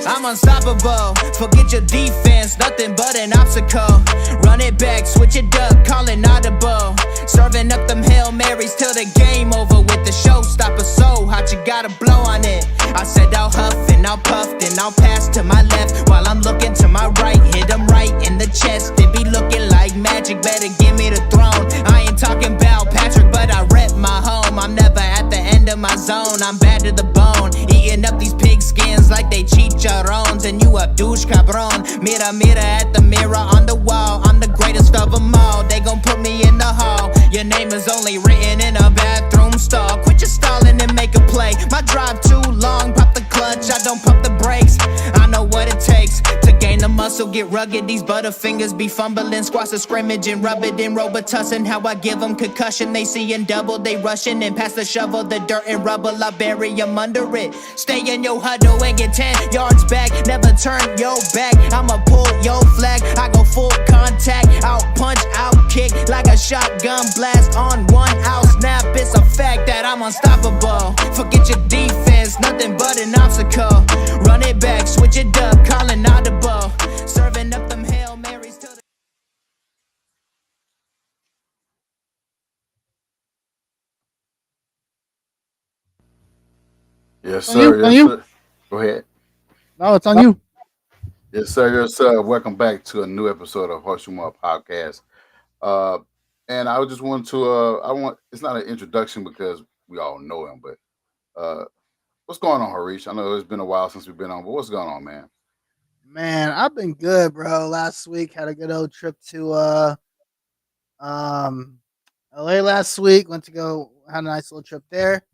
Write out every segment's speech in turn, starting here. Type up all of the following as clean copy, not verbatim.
I'm unstoppable. Forget your defense, nothing but an obstacle. Run it back, switch it up, call it audible. Serving up them Hail Marys till the game over with the showstopper. So hot, you gotta blow on it. I said I'll huff and I'll puff, then I'll pass to my left while I'm looking to my right. Hit him right in the chest. It be looking like magic, better give me the throne. I ain't talking about Patrick, but I rep my home. I'm never at the end of my zone. I'm bad to the bone, eating up these pig skins like they chicharrones. And you a douche cabron. Mira, mira at the mirror on the wall. I'm the greatest of them all. They gon' put me in the hall. Your name is only written in a bathroom stall. Quit your stalling and make a play. My drive too long, pop the clutch, I don't pump the brakes. I know what it takes to gain the muscle, get rugged. These butterfingers be fumbling, squash the scrimmage and rub it in Robitussin. How I give them concussion, they seeing double, they rushing and pass the shovel, the dirt and rubble, I bury them under it. Stay in your huddle and get 10 yards back, never turn your back. I'ma pull your flag, I go full contact, out punch, out kick like a shotgun blast on 1 out snap. It's a fact that I'm unstoppable. Forget your defense, nothing but an obstacle. Run it back, switch it up, calling audible. Serving up them Hail Marys till the Yes, sir. Yes, sir. Go ahead. No, it's on you. Yes, sir. Yes, sir. Welcome back to a new episode of Horseshoe Up Podcast. Uh, and I just want to, it's not an introduction because we all know him, but what's going on, Harish? I know it's been a while since we've been on, but what's going on, man? Man, I've been good, bro. Last week had a good old trip to um LA last week. Went to go had a nice little trip there.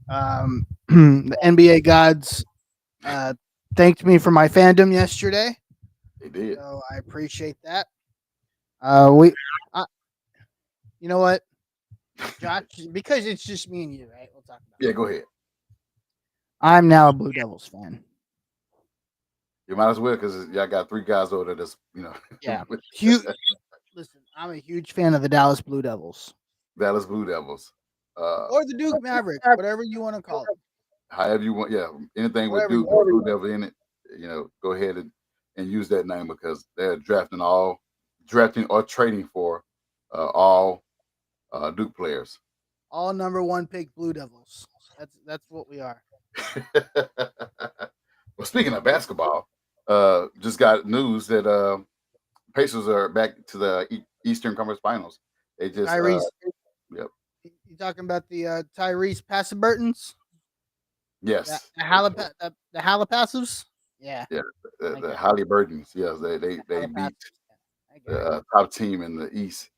The NBA gods thanked me for my fandom yesterday. They did. So I appreciate that. We you know what? Josh, because it's just me and you, right? We'll talk about Yeah, it. go ahead. I'm now a Blue Devils fan. You might as well because y'all got 3 guys over there that's, Yeah. Huge. Listen, I'm a huge fan of the Dallas Blue Devils. Dallas Blue Devils. Or the Duke Mavericks, whatever you want to call it. However you want, yeah. Anything with Whatever Duke or Blue Devil in it, go ahead and use that name because they're drafting or trading for all Duke players. All number 1 pick Blue Devils. That's what we are. Well, speaking of basketball, just got news that Pacers are back to the Eastern Conference Finals. They just Tyrese. Yep. You talking about the Tyrese Passiburtons? Yes. The Halipassives? Yeah. Yeah. The Halliburtons. Yes, they beat the top team in the East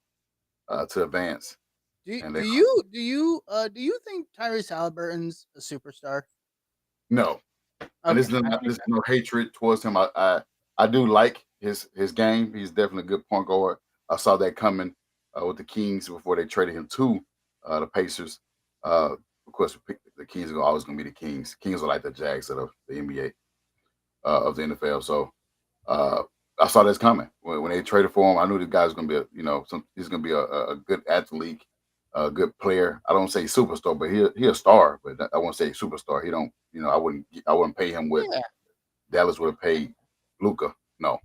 to advance. Do you think Tyrese Halliburton's a superstar? No. And there's no hatred towards him. I do like his game. He's definitely a good point guard. I saw that coming with the Kings before they traded him to the Pacers. Of course, the Kings are always going to be the Kings. Kings are like the Jags of the NBA, of the NFL. So I saw this coming when they traded for him. I knew the guy's going to be he's going to be a good athlete, a good player. I don't say superstar, but he a star. But I won't say superstar. He don't. I wouldn't pay him what Dallas would have paid Luka. No.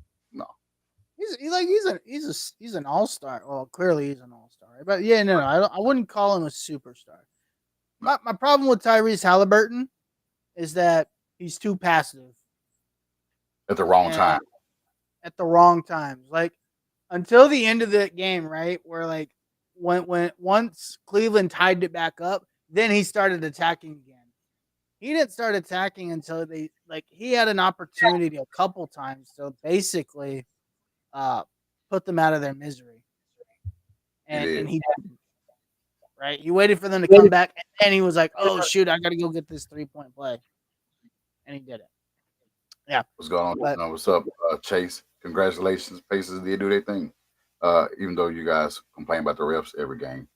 He's an all-star. Well, clearly he's an all-star. Right? But yeah, no, I wouldn't call him a superstar. My problem with Tyrese Halliburton is that he's too passive at the wrong time. At the wrong times, like until the end of the game, right? Where like when once Cleveland tied it back up, then he started attacking again. He didn't start attacking until he had an opportunity a couple times to basically put them out of their misery. And he didn't. Right? He waited for them to come back, and then he was like, "Oh shoot, I got to go get this 3-point play," and he did it. Yeah. What's going on? What's up, Chase? Congratulations, Pacers. They do their thing. Even though you guys complain about the refs every game,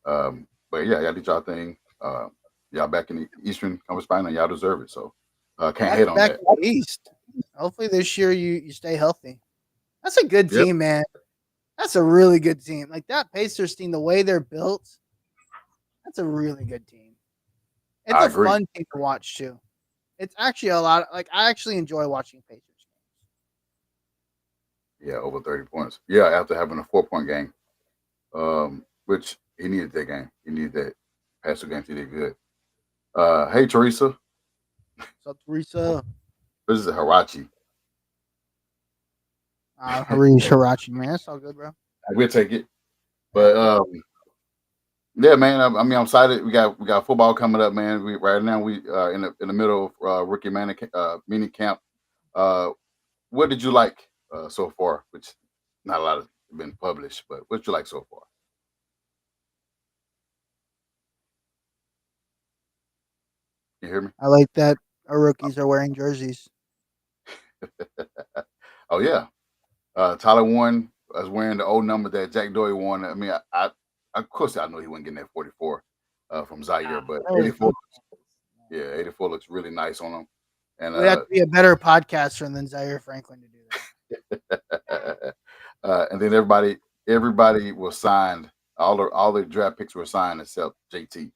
but yeah, y'all did y'all thing. Y'all back in the Eastern Conference Final, y'all deserve it. So can't hate on back that. In the East. Hopefully this year you stay healthy. That's a good team, man. That's a really good team. Like that Pacers team, the way they're built, that's a really good team. It's a fun team to watch too. It's actually a lot. Like I actually enjoy watching Pacers Yeah, over 30 points. Yeah, after having a 4-point game, which he needed that game. He needed that pass game. He did good. Hey, Teresa. games. What's up, Teresa? This is a Hirachi. Harish Hirachi, man. That's all good, bro. We'll take it. But yeah, man. I mean, I'm excited. We got football coming up, man. We right now we in the middle of rookie mini camp. Uh, what did you like so far? Which not a lot has been published, but what you like so far? You hear me? I like that our rookies are wearing jerseys. Oh yeah, Tyler Warren was wearing the old number that Jack Doyle won. I mean, I of course I know he wasn't getting that 44 from Zaire, but That was 84, yeah, 84 looks really nice on him. And You would have to be a better podcaster than Zaire Franklin to do that. and then everybody was signed. All the draft picks were signed except JT,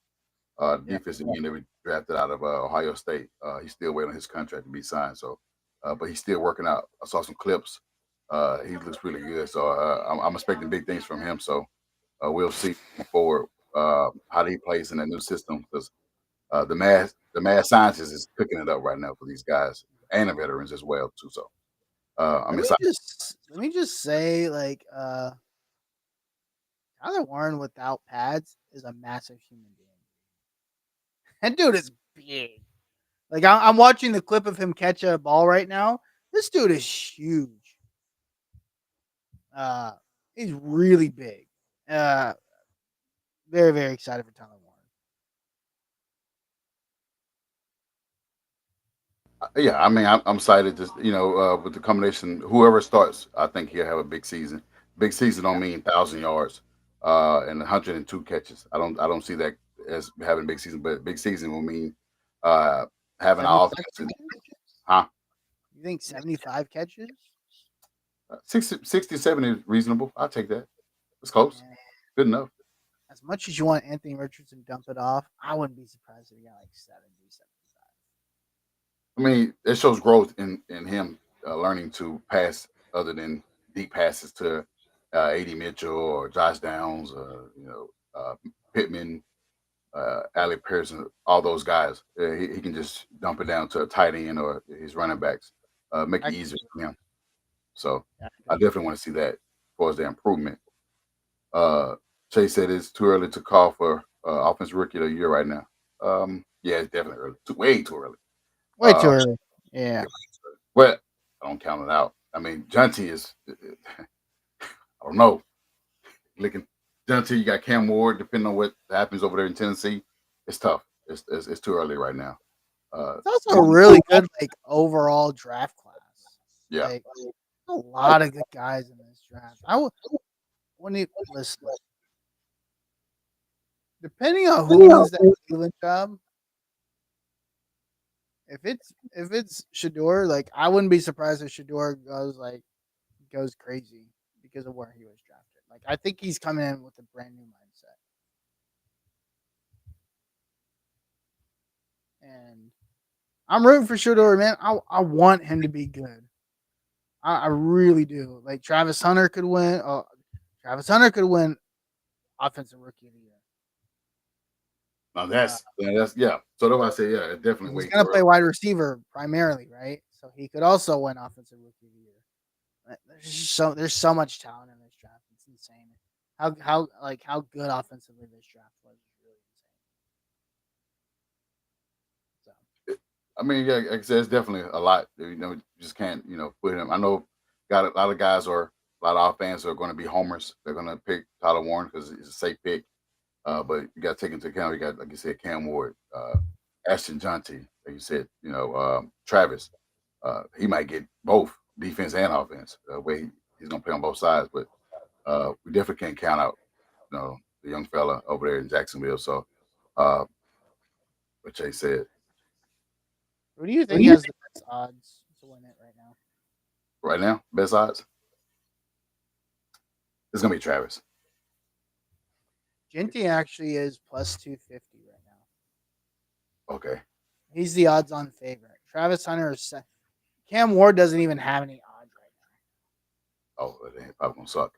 Yeah. defensive end that we drafted out of Ohio State. He's still waiting on his contract to be signed. So, but he's still working out. I saw some clips. He looks really good. So I'm expecting big things from him. So we'll see moving forward how he plays in that new system because the mad scientist is cooking it up right now for these guys and the veterans as well too. So I'm excited. Let me just say, like, Tyler Warren without pads is a massive human being. That dude is big. Like I'm watching the clip of him catch a ball right now. This dude is huge. Uh, he's really big. Uh, very very excited for Tyler Warren. Yeah, I mean, I'm excited. Just with the combination, whoever starts, I think he'll have a big season. Big season don't mean 1,000 yards and 102 catches. I don't see that as having a big season, but big season will mean uh, having an 75 offense. catches? Huh? You think 75 catches? 60, 70 is reasonable. I'll take that. It's close. Man, Good enough. as much as you want Anthony Richardson to dump it off, I wouldn't be surprised if he got like 70, 75. I mean, it shows growth in him learning to pass other than deep passes to A.D. Mitchell or Josh Downs, Pittman, Alec Pearson, all those guys. He can just dump it down to a tight end or his running backs, make I it can easier see for him. So that. I definitely want to see that as far as the improvement. Uh, Chase said it's too early to call for offensive rookie of the year right now. Yeah, it's definitely early. Way too early. Way too Uh, early. Yeah. yeah, but I don't count it out. I mean, Junty is, I don't know. Looking, Junty, you got Cam Ward, depending on what happens over there in Tennessee. It's tough. It's too early right now. It's also a really good like overall draft class. Yeah. Like a lot of good guys in this draft. I would when you listen. Depending on who wins that Cleveland job, if it's Shador, like I wouldn't be surprised if Shador goes crazy because of where he was drafted. Like I think he's coming in with a brand new mindset. And I'm rooting for Shador, man. I want him to be good. I really do. Like Travis Hunter could win. Travis Hunter could win Offensive Rookie of the Year. Now Uh, that's yeah. So that's why I say yeah, it's definitely he's way too gonna play early. wide receiver primarily, right? So he could also win Offensive Rookie of the Year. There's so much talent in this draft. It's insane. How good offensively this draft was really insane. I mean, yeah, like I said, it's definitely a lot. You just can't put him. I know got a lot of guys or a lot of our fans are going to be homers. They're going to pick Tyler Warren because it's a safe pick. But you got to take into account. You got, like you said, Cam Ward, Ashton Jonty, like you said, Travis. He might get both defense and offense. Way he's going to play on both sides. But we definitely can't count out, the young fella over there in Jacksonville. So, uh, what Jay said Who do you think has the best odds to win it right now? right now, best odds, it's going to be Travis. Ginty actually is plus 250 right now. Okay. He's the odds-on favorite. Travis Hunter is Cam Ward doesn't even have any odds right Oh, they ain't probably gonna suck.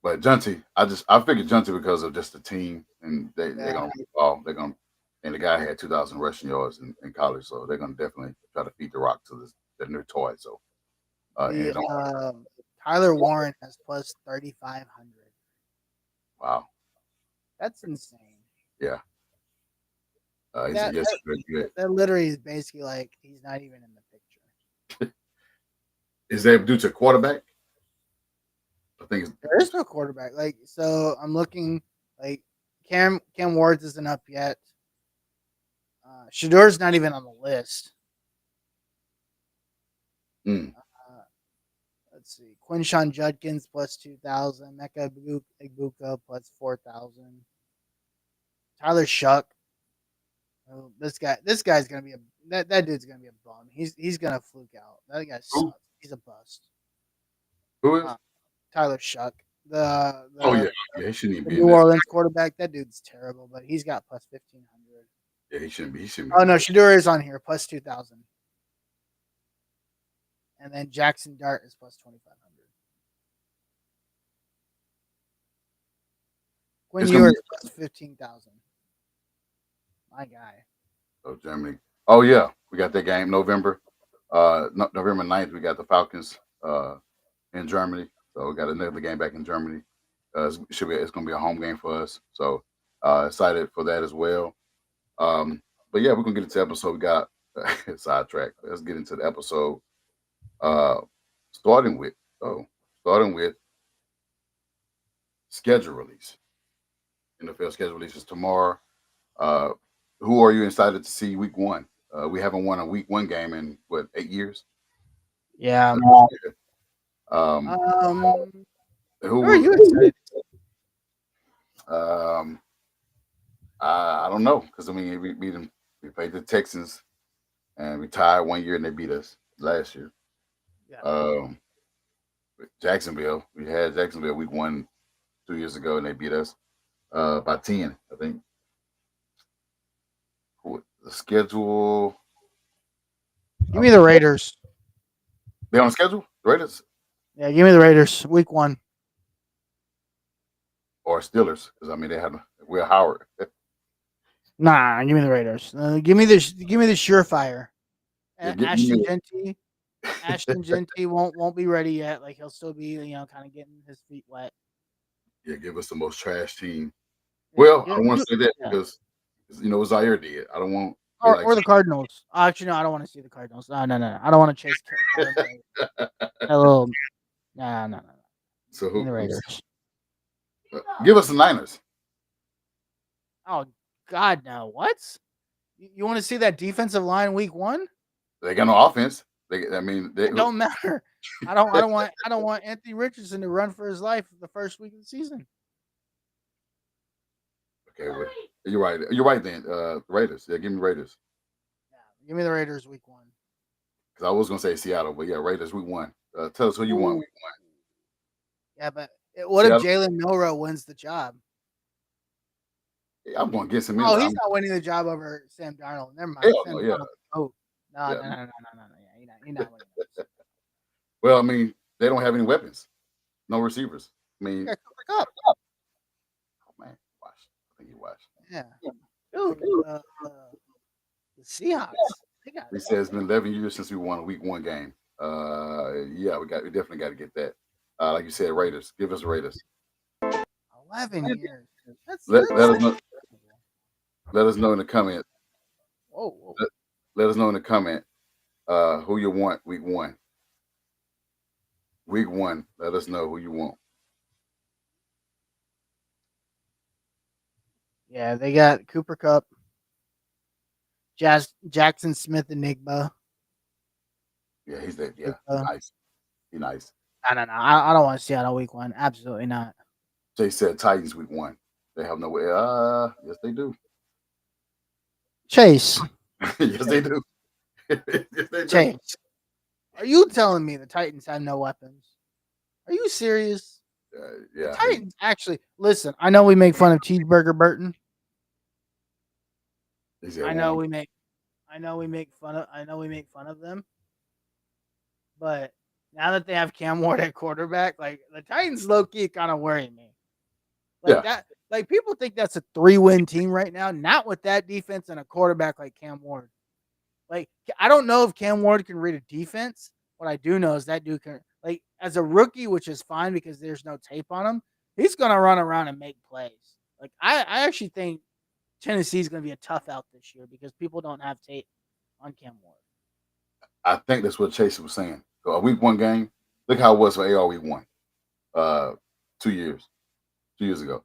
But Junty, I figured Junty because of just the team, and they're now. gonna run the ball. They're gonna, and the guy had 2,000 rushing yards in college, so they're gonna definitely try to feed the rock to the new toy. So, The and Tyler Warren has plus 3,500. wow, That's insane. yeah, he That, said yes, very good. that literally is basically like he's not even in the picture. Is that due to quarterback? I think it's There is no quarterback. Like, so I'm looking like Cam Ward's isn't up yet. Shador's not even on the list. mm, Let's see. Quinshawn Judkins plus 2,000. Mecca Igbuka plus 4,000. Tyler Shuck. Oh, this guy's gonna be that dude's gonna be a bum. He's gonna fluke out. That guy who sucks. He's a bust. who is? Tyler Shuck, Oh yeah, he shouldn't even the be in New that. Orleans quarterback. That dude's terrible, but he's got plus 1,500. Yeah, he shouldn't be. He shouldn't Oh be. no, Shador is on here plus 2,000, and then Jackson Dart is plus 2,500. Quinn It's gonna Ewers be plus 15,000. My guy. oh, Germany. Oh yeah, we got that game November. November 9th, we got the Falcons in Germany. So we got another game back in Germany. It's gonna be a home game for us. So excited for that as well. But yeah, we're gonna get into the episode. We got sidetracked. Let's get into the episode. Uh, starting with starting with schedule release. NFL schedule release is tomorrow. Uh, who are you excited to see week one? We haven't won a week one game in what 8 years. Yeah. Um, Who are you excited? I don't know because I mean we beat them. We played the Texans and we tied 1 year and they beat us last year. Yeah. Jacksonville, we had Jacksonville week one 2 years ago and they beat us by 10, I think. The schedule. Give me the Raiders. They on the schedule? The Raiders Yeah, give me the Raiders. Week one. or Steelers? Because I mean they had Will Howard. Nah, give me the Raiders. Give me the surefire. Yeah, give Ashton me- Genty. Ashton Genty won't be ready yet. Like he'll still be, kind of getting his feet wet. Yeah, give us the most trash team. Well, I don't want to say that Yeah. because Zaire did. I don't want Or the Cardinals. Actually, no, I don't want to see the Cardinals. No. I don't want to chase Hello. No. So Give me who? the Raiders. Give us the Niners. Oh God, no! What? You want to see that defensive line week one? They got no offense. They It don't matter. I don't want Anthony Richardson to run for his life the first week of the season. Okay, well, you're right. You're right then. Raiders. Yeah, give me Raiders. Yeah, give me the Raiders week one. Because I was gonna say Seattle, but yeah, Raiders week one. Tell us who you want week one. Yeah, but what if Jalen Milroe wins the job? Yeah, I'm going against him. Oh, he's not winning the job over Sam Darnold. Never mind. Hell no, yeah. Oh, no. Yeah. Yeah, you're not winning. This. Well, I mean, they don't have any weapons, no receivers. I mean, Yeah, Cooper Kupp. oh man, watch. I think you watch. Yeah, dude. The Seahawks. He said it's been 11 years since we won a week one game. Yeah, we definitely got to get that. Like you said, Raiders. Give us Raiders. 11 years. Let us know. Let us know in the comment. Whoa. Let us know in the comment who you want week one. Week one. Let us know who you want. Yeah, they got Cooper Kupp, Jackson Smith Enigma. Yeah, he's that. Yeah, nice. He's nice. No. I don't want to see out of week one. Absolutely not. Jay said Titans week one. They have no way. Yes, they do. Chase. Yes, they do. Yes, they do. Chase. Are you telling me the Titans have no weapons? Are you serious? Yeah. The Titans actually listen. I know we make fun of Cheeseburger Burton. I know we make. I know we make fun of them, but now that they have Cam Ward at quarterback, like the Titans low key kind of worry me. Like Yeah, that, like people think that's a 3-win team right now. Not with that defense and a quarterback like Cam Ward. Like I don't know if Cam Ward can read a defense. What I do know is that dude can, like, as a rookie, which is fine because there's no tape on him. He's gonna run around and make plays. Like I actually think Tennessee's gonna be a tough out this year because people don't have tape on Cam Ward. I think that's what Chase was saying. So a week 1 game. Look how it was for AR week 1. Uh, 2 years ago.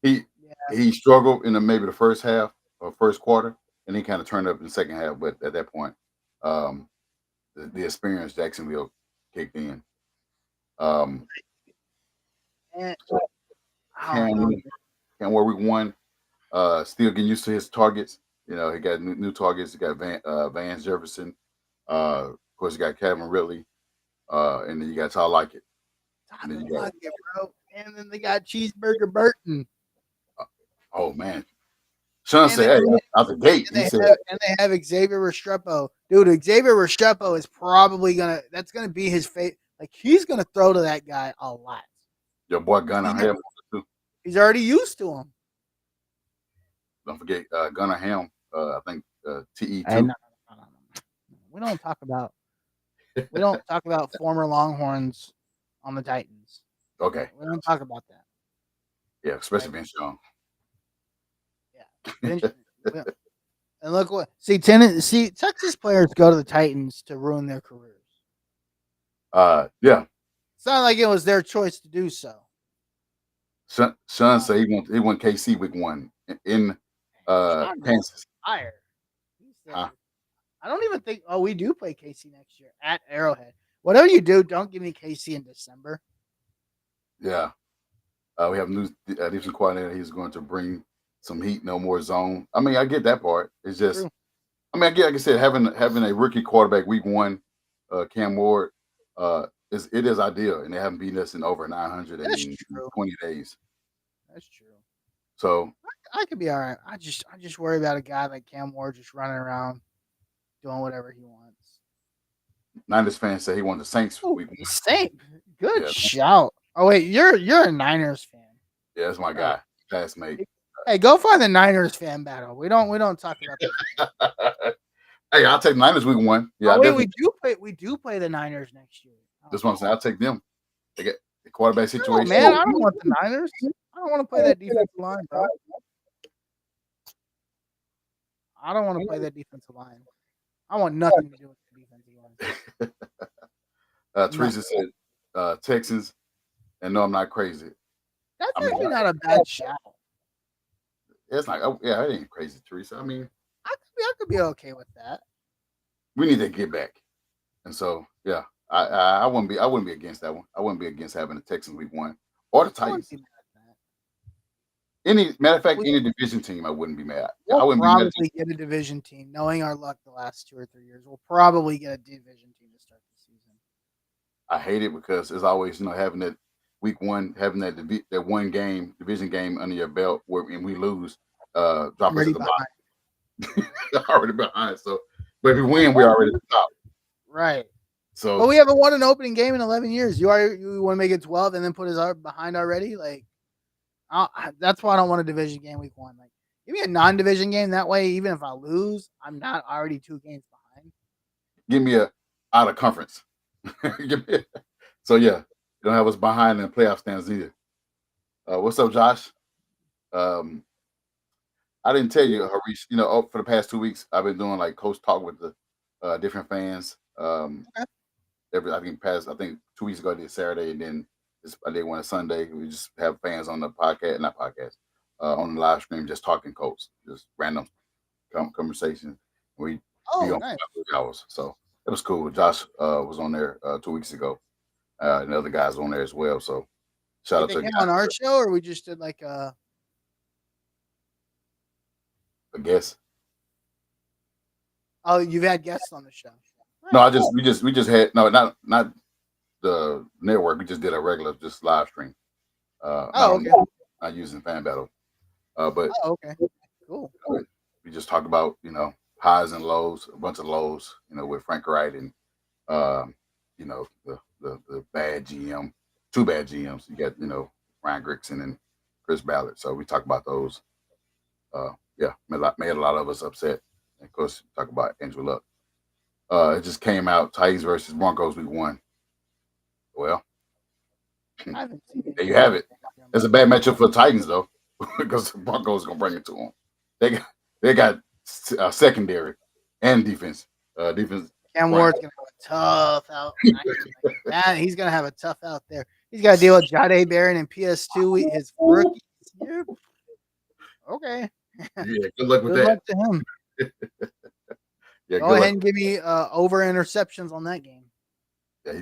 He Yeah, he struggled in maybe the first half or first quarter, and he kind of turned up in the second half. But at that point, um, the experience Jacksonville kicked in. Um, and so I don't know. Cam Cam Ward week 1, still getting used to his targets. You know, he got new targets. He got Vance Jefferson. Of course, you got Kevin Ridley, and then you got Tyler Lockett. And then Tyler you got, Lockett, bro. And then they got Cheeseburger Burton. oh man, Sean And they, said, "Hey, out the gate," and he they said, have Xavier Restrepo. Dude, Xavier Restrepo is probably that's gonna be his fate. Like he's gonna throw to that guy a lot. "Your boy Gunnar He's Ham too. he's already used to him. Don't forget Gunnar Ham. I think TE Hey, 2. no. We don't talk about former Longhorns on the Titans. Okay, We don't talk about that. yeah, especially Right? Vince Young. Yeah. And look what Texas players go to the Titans to ruin their careers. Yeah, It's not like it was their choice to do so. Sean said he won KC week 1 in Sean is Kansas. fire. He said, Huh? I don't even think. Oh, we do play KC next year at Arrowhead. Whatever you do, don't give me KC in December. Yeah, we have a new defensive coordinator. He's going to bring some heat, no more zone. I mean, I get that part. It's just, True. I mean, I get, like I said, having a rookie quarterback week 1, Cam Ward, it is ideal, and they haven't beaten us in over 920 That's true. days. That's true. So I could be all right. I just worry about a guy like Cam Ward just running around doing whatever he wants. Niners fans say he won the Saints Ooh, week 1. Saint, good Yeah, shout. Oh wait, you're a Niners fan. yeah, that's my guy, classmate. Hey, go find the Niners fan battle. We don't talk about that. Hey, I'll take Niners week 1. Yeah, Oh, wait, we do play the Niners next year. that's what I'm saying. I'll take them. They get the quarterback No, situation. man, I don't want the Niners. I don't want to play that defensive line, bro. I don't want to play that defensive line. I want nothing to do with the defensive line. Teresa said Texans, and no, I'm not crazy. That's I mean, actually not a bad shout. it's like, oh, yeah, it ain't crazy, Teresa. I mean, I could be okay with that. we need to get back, and so yeah, I wouldn't be against that one. I wouldn't be against having the Texans week 1 or the I wouldn't Titans. be mad at that. Any matter of fact, any division team, I wouldn't be mad. I We'll wouldn't be mad. probably get a division team. Knowing our luck the last 2 or 3 years, we'll probably get a division team to start the season. I hate it because it's always having that week 1, having that one game division game under your belt and we lose, drop us Already at the behind. bottom. Already behind. So, but if we win, we're already at the top. Right. So, But we haven't won an opening game in 11 years. You want to make it 12 and then put us behind already? Like, that's why I don't want a division game week 1. Like, give me a non-division game. That way, even if I lose, I'm not already 2 games behind. give me a out of conference. So yeah, you don't have us behind in the playoff stands either. What's up, Josh? I didn't tell you, Harish. For the past 2 weeks, I've been doing like coach talk with the different fans. I think 2 weeks ago I did Saturday, and then I did one Sunday. We just have fans on the podcast, not podcast, on the live stream, just talking coach, just random conversation. We be on Nice. for 3 hours, so it was cool. Josh was on there 2 weeks ago, and the other guys were on there as well. So shout out Did to they came on our show, or we just did like a? I guess. Oh, you've had guests on the show. No, we just had not the network. We just did a regular just live stream. Okay. Not using Fan Battle, but Oh, okay. Cool. we just talked about highs and lows, a bunch of lows, with Frank Wright and the bad GM, two bad GMs. You got Ryan Grigson and Chris Ballard. So we talk about those. Yeah, made a lot of us upset. And of course, talk about Andrew Luck. It just came out Titans versus Broncos week 1. Well, I haven't seen there you anything. have it. It's a bad matchup for the Titans though, because the Broncos gonna bring it to them. They got secondary and defense. Defense. Cam Ward's gonna have a tough out. Man, he's gonna have a tough out there. He's got to deal with Jade Barron and PS2 his rookie year. Okay. Yeah, good luck with Good that. luck to him. Yeah, Go ahead and give me over interceptions on that game. Yeah, he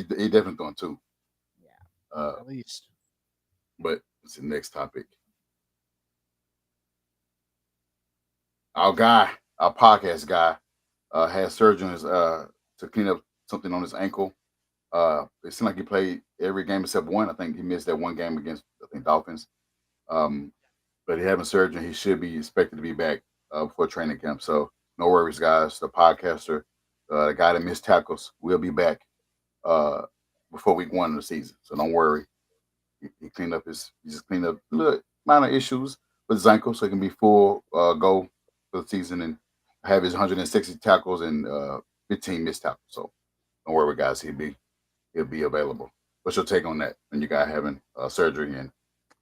definitely throwing 2. Yeah, at least. But it's the next topic. Our podcast guy, had surgery on his to clean up something on his ankle. It seemed like he played every game except one. I think he missed that one game against Dolphins. But he having surgery. He should be expected to be back before training camp. So no worries, guys. The podcaster, the guy that missed tackles, will be back before week 1 of the season. So don't worry. He just cleaned up little minor issues with his ankle, so he can be full go for the season and have his 160 tackles and 15 missed tackles. So don't worry, guys. He'll be available. What's your take on that? When you guy having surgery and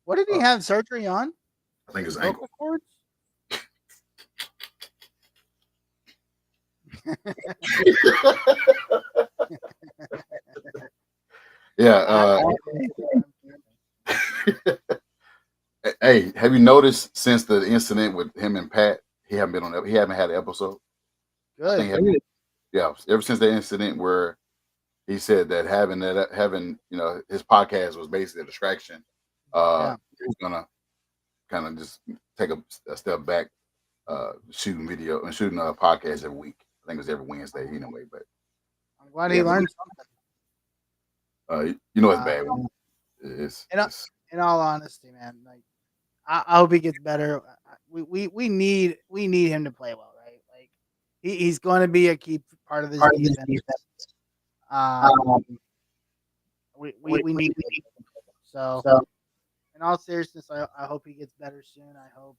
what did he have surgery on? I think his ankle. Cords? Yeah. Hey, have you noticed since the incident with him and Pat, he haven't had an episode? Good. Yeah, ever since the incident where he said that having his podcast was basically a distraction. He was gonna kind of just take a step back, shooting video and shooting a podcast every week. I think it was every Wednesday anyway. But I'm glad he learned something. It's bad. In all honesty, man, like I hope he gets better. We need him to play well, right? Like he's going to be a key part of this defense. We need him. So in all seriousness, I hope he gets better soon. I hope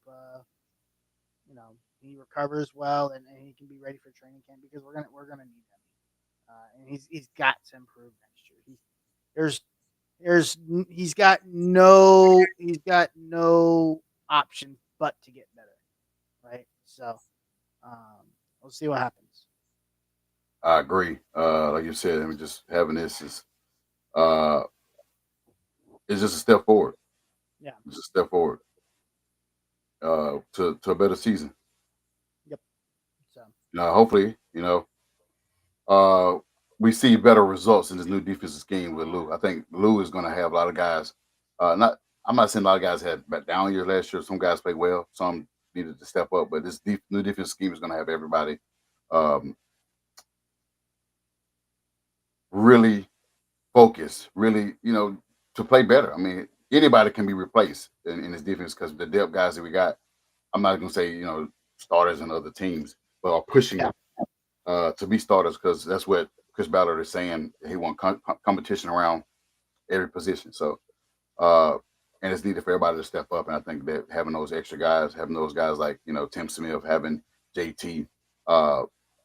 he recovers well and he can be ready for training camp because we're gonna need him. And he's got to improve next year. He's got no option but to get better, right? So we'll see what happens. I agree. Like you said, just having this is it's just a step forward. Yeah, it's a step forward to a better season. Yep. So hopefully, we see better results in this new defensive scheme with Lou. I think Lou is going to have a lot of guys. I'm not saying a lot of guys had down years last year. Some guys played well. Some needed to step up. But this new defensive scheme is going to have everybody really focused, really, to play better. I mean, anybody can be replaced in this defense because the depth guys that we got, I'm not going to say, starters in other teams, but are pushing to be starters because that's what Chris Ballard is saying. He wants competition around every position. So, and it's needed for everybody to step up. And I think that having those extra guys, having those guys like, Tim Smith, having JT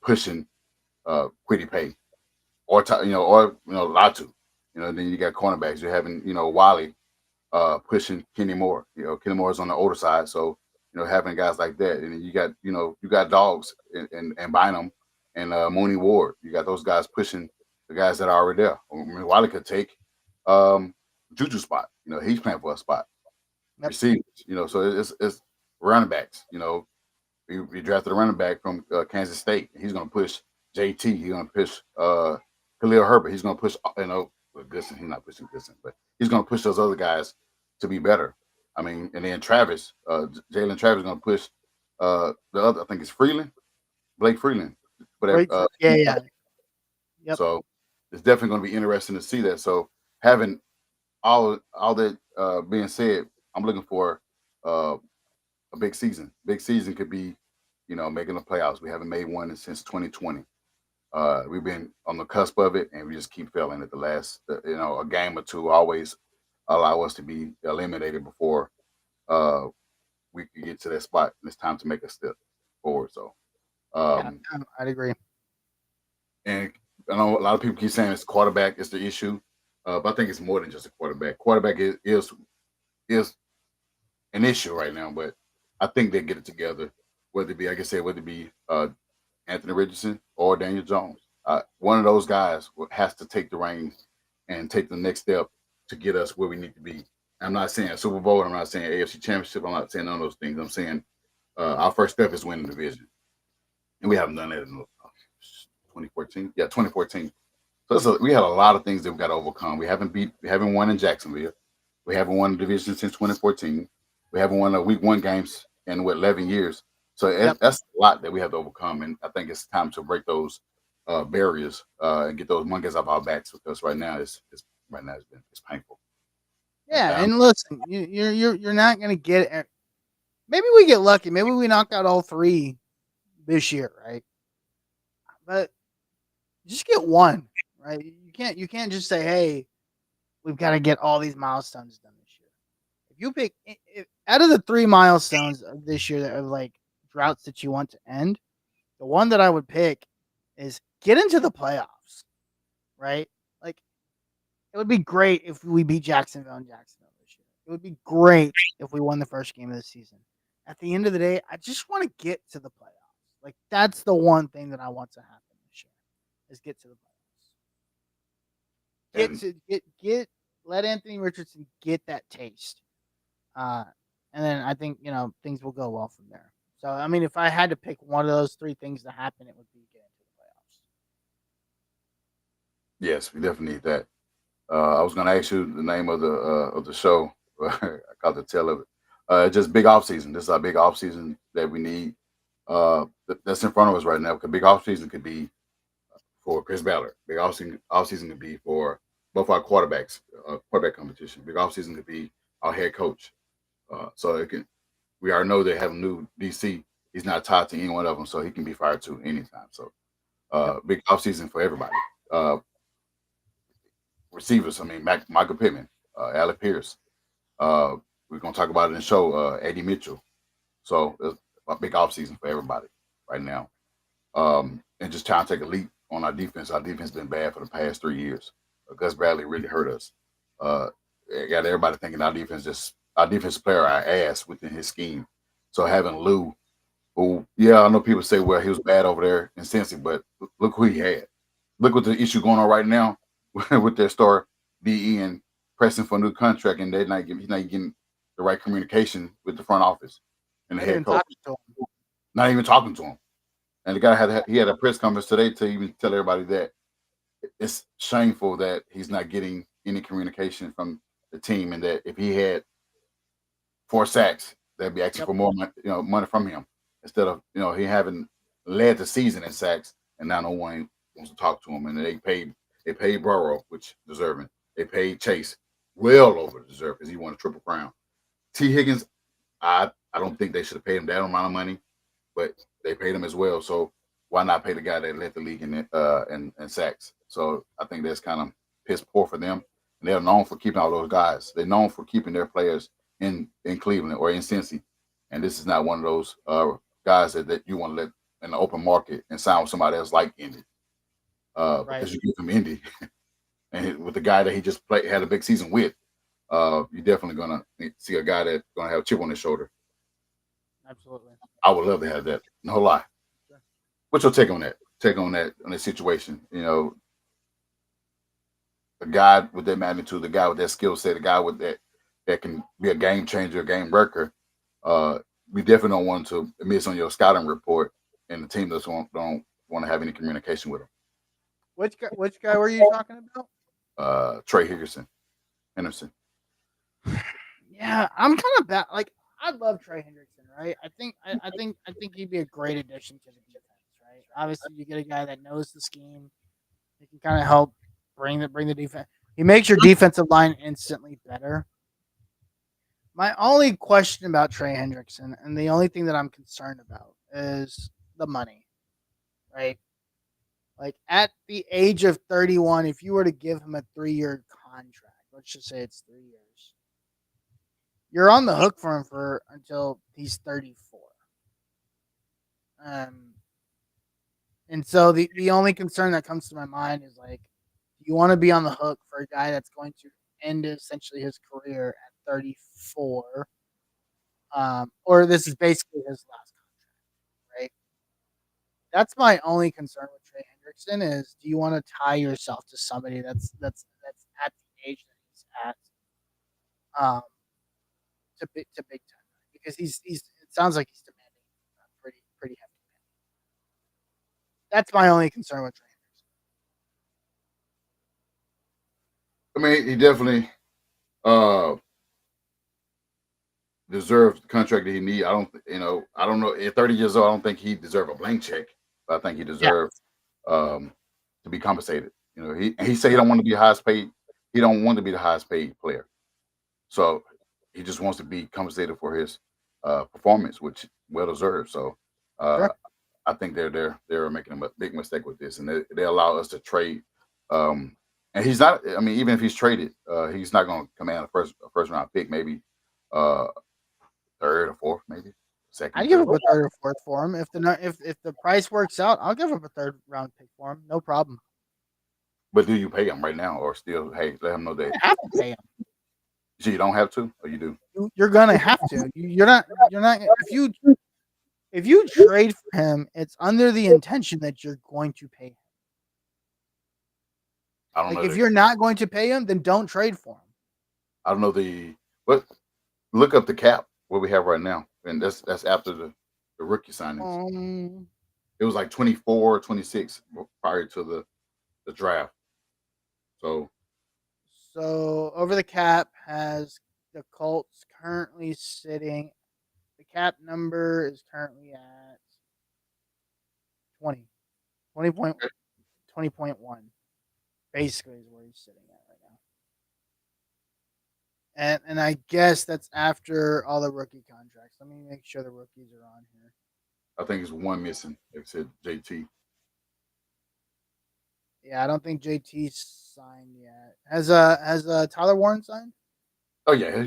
pushing Quiddy Pay or Latu, then you got cornerbacks. You're having, Wiley pushing Kenny Moore. Kenny Moore is on the older side. So, having guys like that. And then you got dogs and Bynum and Mooney Ward. You got those guys pushing the guys that are already there. Wiley could take Juju spot. He's playing for a spot. Yep. Receivers. So it's running backs. We drafted a running back from Kansas State. He's going to push JT. He's going to push Khalil Herbert. He's going to push Goodson. He's not pushing Goodson, but he's going to push those other guys to be better. I mean, and then Travis, Jalen Travis is going to push the other. I think it's Blake Freeland. Whatever. Yeah. Yep. So it's definitely going to be interesting to see that. So having all that being said, I'm looking for a big season. Big season could be making the playoffs. We haven't made one since 2020. We've been on the cusp of it, and we just keep failing at the last. A game or two always allow us to be eliminated before uh, we could get to that spot. And it's time to make a step forward. So, Yeah, I'd agree. and I know a lot of people keep saying it's quarterback is the issue, but I think it's more than just a quarterback. Quarterback is an issue right now, but I think they get it together. Whether it be, like I said, whether it be Anthony Richardson or Daniel Jones, one of those guys has to take the reins and take the next step to get us where we need to be. I'm not saying Super Bowl. I'm not saying AFC Championship. I'm not saying none of those things. I'm saying our first step is winning the division, and we haven't done that in 2014. Yeah, 2014. So we had a lot of things that we got to overcome. We haven't won in Jacksonville. We haven't won the division since 2014. We haven't won a week one games in 11 years. So that's a lot that we have to overcome, and I think it's time to break those barriers and get those monkeys off our backs because right now it's painful. Yeah, and listen, you're not gonna get it. Maybe we get lucky. Maybe we knock out all three this year, right? But just get one, right? You can't just say, hey, we've got to get all these milestones done this year. If you pick out of the three milestones of this year that are like droughts that you want to end, the one that I would pick is get into the playoffs, right? Like it would be great if we beat Jacksonville this year. It would be great if we won the first game of the season. At the end of the day, I just want to get to the playoffs. Like that's the one thing that I want to happen this year is get to the playoffs. Let Anthony Richardson get that taste. And then I think, things will go well from there. So, I mean, if I had to pick one of those three things to happen, it would be get into the playoffs. Yes, we definitely need that. I was going to ask you the name of the show. I got the tail of it. Just big off season. This is our big off season that we need. That's in front of us right now. Because big off season could be for Chris Ballard. Big off season could be for both our quarterbacks, quarterback competition. Big off season could be our head coach. We already know they have a new DC. He's not tied to any one of them, so he can be fired too anytime. So big off season for everybody. Receivers, I mean, Michael Pittman, Alec Pierce. We're going to talk about it in the show, Eddie Mitchell. So it's a big offseason for everybody right now. And just trying to take a leap on our defense. Our defense has been bad for the past 3 years. Gus Bradley really hurt us. Got everybody thinking our defense player our ass within his scheme. So having Lou, who, I know people say, well, he was bad over there in Cincy, but look who he had. Look what the issue going on right now with their star DE and pressing for a new contract, and he's not getting the right communication with the front office and the head coach. Not even talking to him. And the guy had a press conference today to even tell everybody that it's shameful that he's not getting any communication from the team, and that if he had 4 sacks, they'd be asking for more money from him instead of he having led the season in sacks, and now no one wants to talk to him. And they paid Burrow, which deserving. They paid Chase well over deserved because he won a Triple Crown. T. Higgins, I don't think they should have paid him that amount of money, but they paid him as well. So why not pay the guy that led the league in sacks? So I think that's kind of piss poor for them. And they're known for keeping all those guys. They're known for keeping their players in Cleveland or in Cincy. And this is not one of those guys that you want to let in the open market and sign with somebody else like Indy. Because you give him Indy. And with the guy that he just had a big season with, you're definitely going to see a guy that's going to have a chip on his shoulder. Absolutely. I would love to have that. No lie. Sure. What's your take on that? On that situation? A guy with that magnitude, the guy with that skill set, a guy with that can be a game changer, a game wrecker. We definitely don't want to miss on your scouting report, and the team don't want to have any communication with him. Which guy were you talking about? Trey Henderson. Yeah, I'm kind of bad. Like, I love Trey Hendrickson, right? I think he'd be a great addition to the defense, right? Obviously, you get a guy that knows the scheme. He can kind of help bring the defense. He makes your defensive line instantly better. My only question about Trey Hendrickson, and the only thing that I'm concerned about, is the money, right? Like at the age of 31, if you were to give him a 3-year contract, let's just say it's 3 years, you're on the hook for him for until he's 34. Um, and so the only concern that comes to my mind is like, do you want to be on the hook for a guy that's going to end essentially his career at 34? Or this is basically his last contract, right? That's my only concern with Trey Hendrickson is do you want to tie yourself to somebody that's at the age that he's at to big time because he's it sounds like he's demanding pretty heavy. That's my only concern with Trey I mean, he definitely uh deserves the contract that he need. I don't know. At 30 years old, I don't think he deserves a blank check. But I think he Yeah, deserves to be compensated. He said he don't want to be highest paid. He don't want to be the highest paid player. So he just wants to be compensated for his performance, which well deserved. So uh, sure. I think they're making a big mistake with this, and they allow us to trade. And he's not. I mean, even if he's traded, he's not going to command a first round pick. Maybe uh, third or fourth, maybe I'd second, give third. up a third or fourth for him if the price works out. I'll give up a third round pick for him, no problem. But do you pay him right now, or still? Hey, let him know that I have to pay him. so you don't have to, or you do. You're gonna have to. You're not if you trade for him, it's under the intention that you're going to pay him. I don't Like know if that. you're not going to pay him, then don't trade for him. I don't know the what. Look up the cap what we have right now, and that's after the rookie signings. Um, It was like 24, 26 prior to the draft. So so over the cap has the Colts currently sitting. The cap number is currently at 20, 20.1. Basically, is where he's sitting at right now. And I guess that's after all the rookie contracts. Let me make sure the rookies are on here. I think it's one missing. It said JT. Yeah, I don't think JT signed yet. Has Tyler Warren signed? Oh yeah,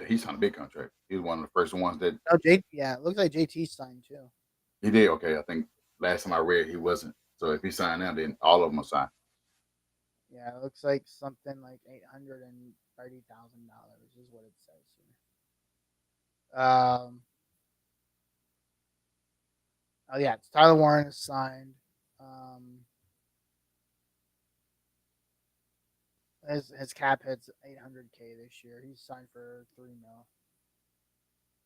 he signed a big contract. He was one of the first ones that No, JT. Yeah, it looks like JT signed too. he did. Okay, I think last time I read he wasn't. So if he signed now, then all of them will sign. Yeah, it looks like something like $830,000 is what it says here. Oh yeah, it's Tyler Warren is signed. His cap hits 800K this year. He's signed for 3 mil.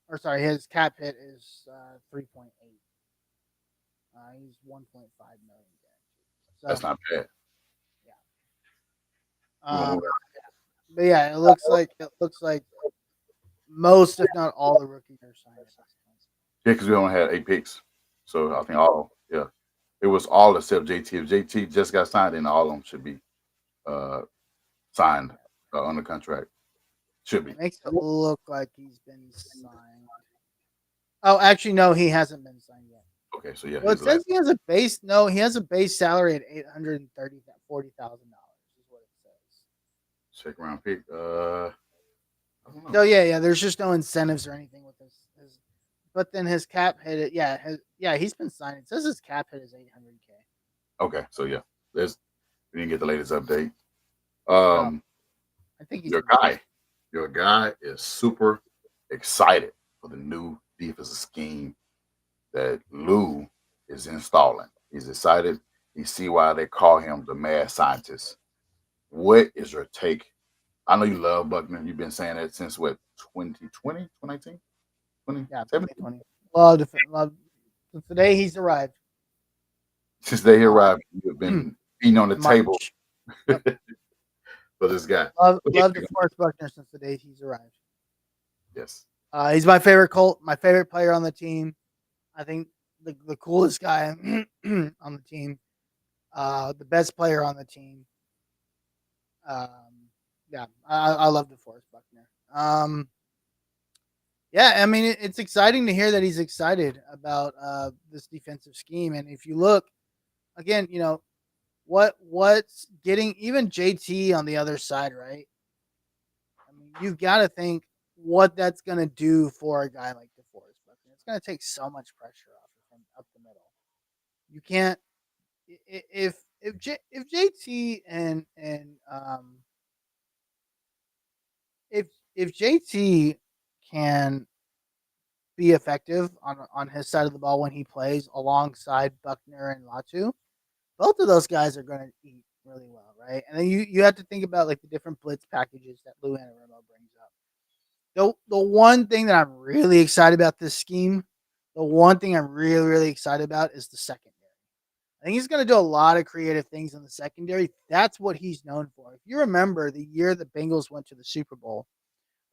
Or sorry, his cap hit is 3.8. He's 1.5 million guaranteed. That's So not bad. We gonna um, but yeah, it looks like most, if not all, the rookies are signed at this point. Yeah, because we only had 8 picks. So I think it was all except JT. If JT just got signed, then all of them should be uh, signed under contract. Should be. It makes it look like he's been signed. Oh, actually, no, he hasn't been signed yet. Okay, so yeah, Well, it he's last says he has a base. No, he has a base salary at $840,000. Is what it says. second round pick. I don't know. So yeah. There's just no incentives or anything with his. But then his cap hit. He's been signed. It says his cap hit is 800K. Okay, so yeah, we didn't get the latest update. No, I think he's Your guy is super excited for the new defensive scheme that Lou is installing. He's excited. You see why they call him the mad scientist. What is your take? I know you love Buckner. You've been saying that since what, 2020, 2019, Yeah, 2017? 2020. Love. Since the day he's arrived. Since they arrived, you've been beating on the table Yep. for this guy. Love DeForest Buckner since the day he's arrived. Yes. He's my favorite Colt, my favorite player on the team. I think the coolest guy on the team, the best player on the team. I love DeForest Buckner. Yeah, I mean it's exciting to hear that he's excited about this defensive scheme. And if you look again, what's getting even JT on the other side, right? I mean, you've got to think what that's going to do for a guy like DeForest Buckner. It's going to take so much pressure off of him up the middle. You can't if JT and if if JT can be effective on his side of the ball when he plays alongside Buckner and Latu, both of those guys are going to eat really well, right? And then you have to think about like the different blitz packages that Lou Anarumo brings up. The one thing that I'm really excited about this scheme, the one thing I'm really excited about is the secondary. I think he's going to do a lot of creative things in the secondary. That's what he's known for. If you remember the year the Bengals went to the Super Bowl,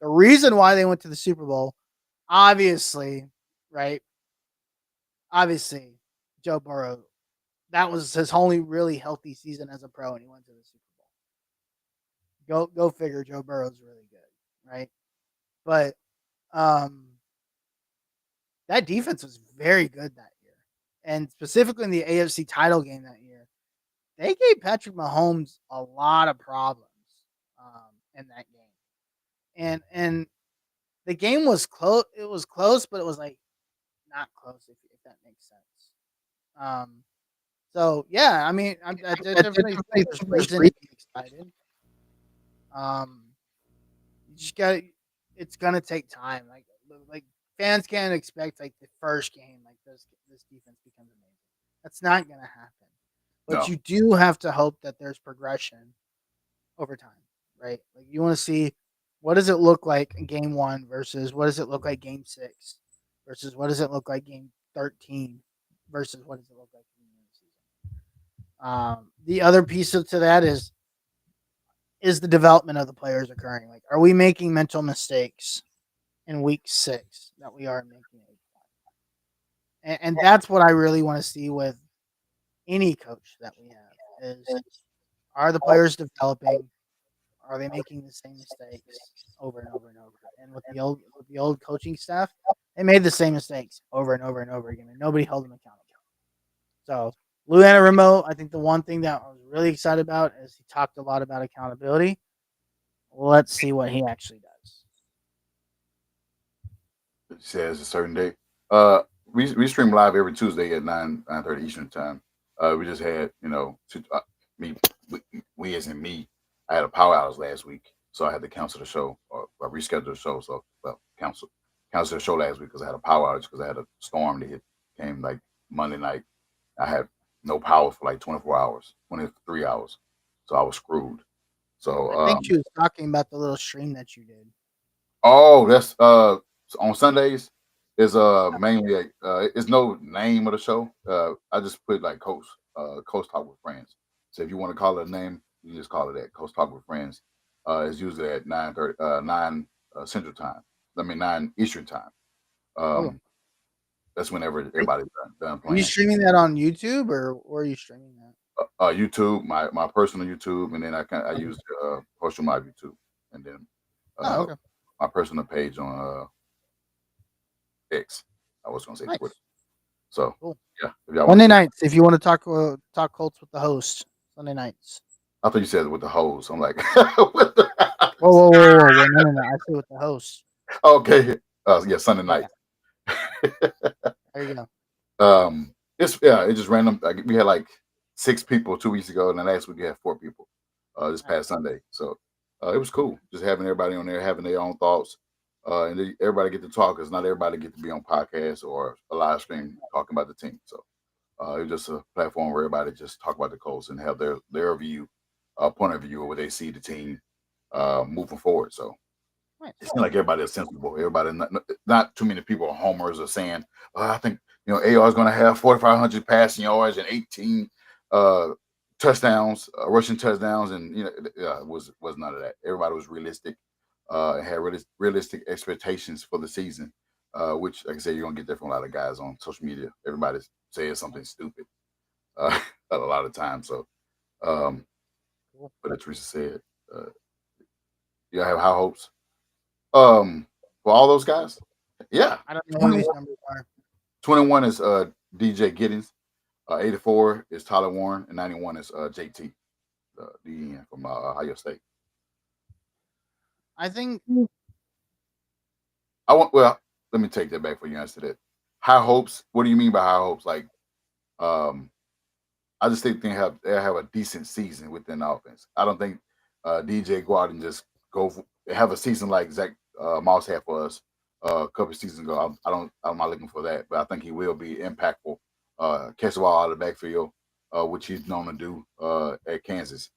the reason why they went to the Super Bowl, obviously, right? Obviously, Joe Burrow. That was his only really healthy season as a pro, and he went to the Super Bowl. Go figure. Joe Burrow's really good, right? But um, that defense was very good that year, and specifically in the AFC title game that year, they gave Patrick Mahomes a lot of problems in that game, and the game was close. It was close, but it was like not close if that makes sense. Um, so yeah, I mean, I definitely think there's reason to be excited. Um, you just got it's gonna take time. Like fans can't expect like the first game like this defense becomes amazing. That's not gonna happen. But No, you do have to hope that there's progression over time, right? Like you want to see what does it look like in game 1 versus what does it look like game 6 versus what does it look like game 13 versus what does it look like in the season. The other piece to that is the development of the players occurring. Like, are we making mental mistakes in week 6 that we are making? And that's what I really want to see with any coach that we have is are the players developing? Are they making the same mistakes over and over and over? And with the old coaching staff, they made the same mistakes over and over and over again, and nobody held them accountable. So Lou Anarumo, I think the one thing that I was really excited about is he talked a lot about accountability. Let's see what he actually does. it says a certain day. Uh, we stream live every Tuesday at 9:30 Eastern time. We just had me we as in me. I had a power outage last week, so I had to cancel the show or reschedule the show. So cancel the show last week because I had a power outage because I had a storm that hit came like Monday night. I had no power for like 24 hours, 23 hours, so I was screwed. So I think she was talking about the little stream that you did. oh, that's on Sundays is mainly it's no name of the show. I just put like Coach Talk with Friends. So if you want to call it a name, you just call it that. Coach Talk with Friends. It's usually at 9:30 9 Central Time. I mean 9 Eastern Time. Cool. Um that's whenever everybody's done Are you playing. streaming that on YouTube or where are you streaming that? YouTube, my personal YouTube, and then I use post on my YouTube, and then Oh, uh okay. my personal page on X. I was gonna say Nice. Twitter. So Cool. yeah, if y'all want Monday to check. nights, if you want to talk Colts with the host. Sunday nights. I thought you said it with the hose. I'm like, what the Whoa. No. I say with the host. okay. Yeah, Sunday Yeah. night. There you go. It's just random. Like, we had like 6 people 2 weeks ago, and then last week we had 4 people. This Nice. past Sunday, so it was cool. Just having everybody on there having their own thoughts, and everybody get to talk because not everybody get to be on podcasts or a live stream talking about the team. So it was just a platform where everybody just talk about the Colts and have their view, point of view of where they see the team moving forward. So Nice. it seems like everybody is sensible. Everybody, not too many people are homers or saying, I think AR is going to have 4,500 passing yards and 18 uh, rushing touchdowns, and it was none of that. Everybody was realistic and had realistic expectations for the season, which, like I said, you're gonna get that from a lot of guys on social media. Everybody says something stupid a lot of times. So, um, Cool. but as Teresa said, uh, you have high hopes. For all those guys. Yeah. I don't know who these numbers are. 21 is DJ Giddens. 84 is Tyler Warren, and 91 is JT, the DN from Ohio State. I think Well, let me take that back for you answer that. High hopes. What do you mean by high hopes? Like, um, I just think they have a decent season within the offense. I don't think DJ go out and just have a season like Zach Moss had for us a couple of seasons ago. I'm not looking for that, but I think he will be impactful. Catch the ball out of the backfield, which he's known to do at Kansas.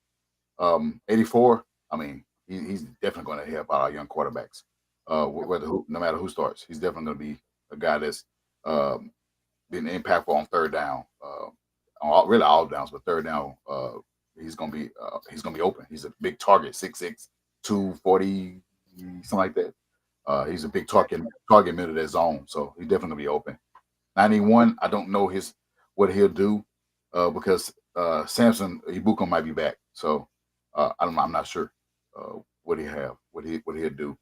84. I mean, he's definitely going to help out our young quarterbacks. No matter who starts, he's definitely going to be a guy that's been impactful on third down. On really all downs, but third down, he's gonna be open. He's a big target, 6'6", 240, something like that. He's a big target middle of that zone, so he's definitely gonna be open. 91, I don't know what he'll do because Samson Ibuka might be back, so I don't know. I'm not sure what he'll do.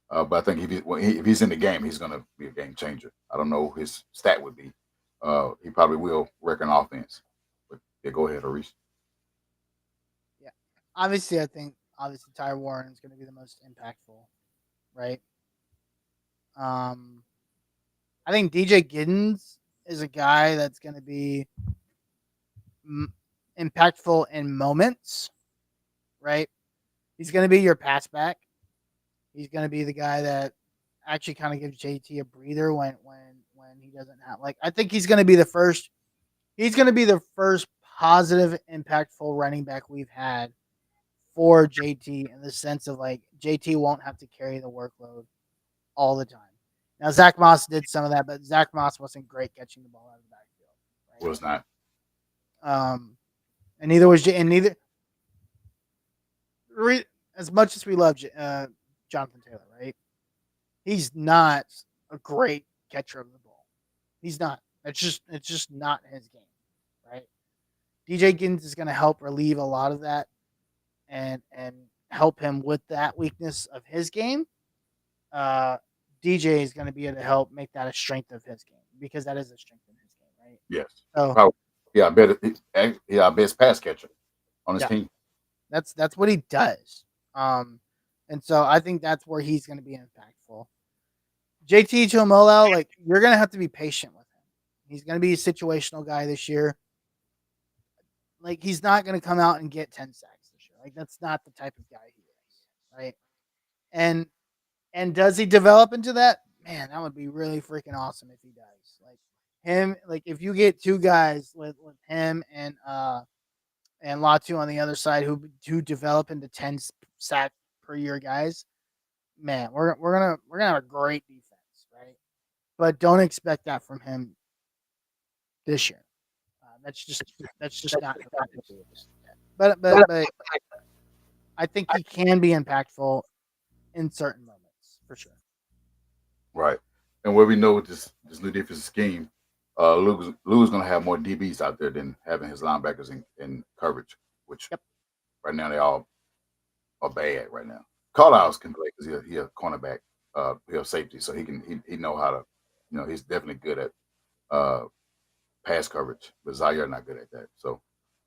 But I think if he's in the game, he's gonna be a game changer. I don't know what his stat would be. He probably will wreck an offense. But yeah, go ahead, Arish. Yeah. Obviously, I think Tyler Warren is going to be the most impactful, right? I think DJ Giddens is a guy that's going to be impactful in moments, right? He's going to be your pass back. He's going to be the guy that actually kind of gives JT a breather when he doesn't have I think he's going to be the first. He's going to be the first positive, impactful running back we've had for JT in the sense of JT won't have to carry the workload all the time. Now Zach Moss did some of that, but Zach Moss wasn't great catching the ball out of the backfield. Right? Was not. And neither was neither. As much as we love Jonathan Taylor, right? He's not a great catcher of the ball. He's not. It's just not his game, right? DJ Giddens is going to help relieve a lot of that, and help him with that weakness of his game. DJ is going to be able to help make that a strength of his game because that is a strength in his game, right? Yes. So best pass catcher on his team. That's what he does. And so I think that's where he's going to be impactful. JT Tuimoloau, you're going to have to be patient with him. He's going to be a situational guy this year. He's not going to come out and get 10 sacks this year. That's not the type of guy he is, right? And does he develop into that? Man, that would be really freaking awesome if he does. If you get two guys with him and Latu on the other side who develop into 10 sack per year guys, man, we're gonna have a great defense, right? But don't expect that from him this year. That's just not. But I think he can be impactful in certain moments for sure. Right, and what we know with this new defensive scheme, Lou's going to have more DBs out there than having his linebackers in coverage, which right now they all are bad right now. Carlisle can play because he's a cornerback, he's safety, so he know how to, he's definitely good at pass coverage, but Zaire not good at that. So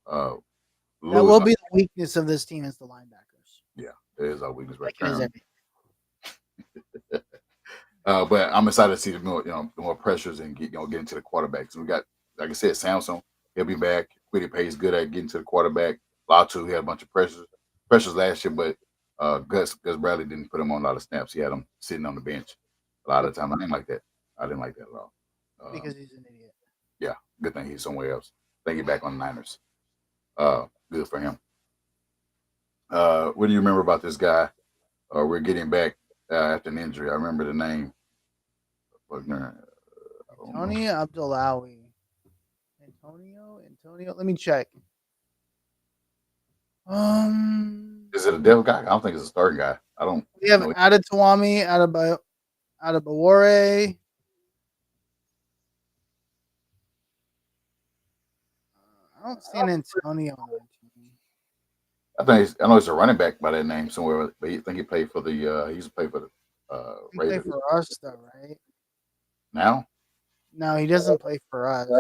that will be the weakness of this team is the linebackers. Yeah, it is our weakness right there. But I'm excited to see the more pressures and get into the quarterbacks. We got, like I said, Samson, he'll be back. Quiddy Pay's good at getting to the quarterback. Latu, he had a bunch of pressures last year, but Gus Bradley didn't put him on a lot of snaps. He had him sitting on the bench a lot of the time. I didn't like that. at all. Because he's an idiot. Yeah, good thing he's somewhere else. Think he's back on the Niners. Good for him. What do you remember about this guy? We're getting back after an injury. I remember the name. Tony Abdullahi. Antonio. Let me check. Is it a devil guy? I don't think it's a starting guy. I don't. We have Adetawami out of Bawore. I don't see an Antonio on that team. I know it's a running back by that name somewhere, but I think he played for the. He used to play for the. He played for us though, right? now. No, he doesn't play for us. If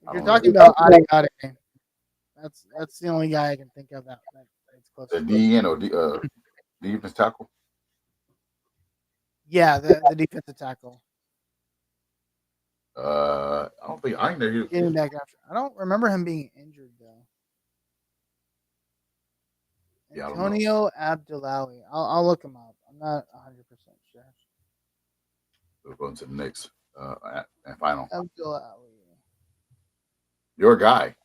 I you're don't know. talking about Ade, that's the only guy I can think of that's close The to him. DN or defense tackle. Yeah, the defensive tackle. I don't think I know he. Getting back after. I don't remember him being injured though. Yeah, I don't know. Antonio Abdullahi. I'll look him up. I'm not 100% sure. We'll go into the next and final. Abdullahi. Your guy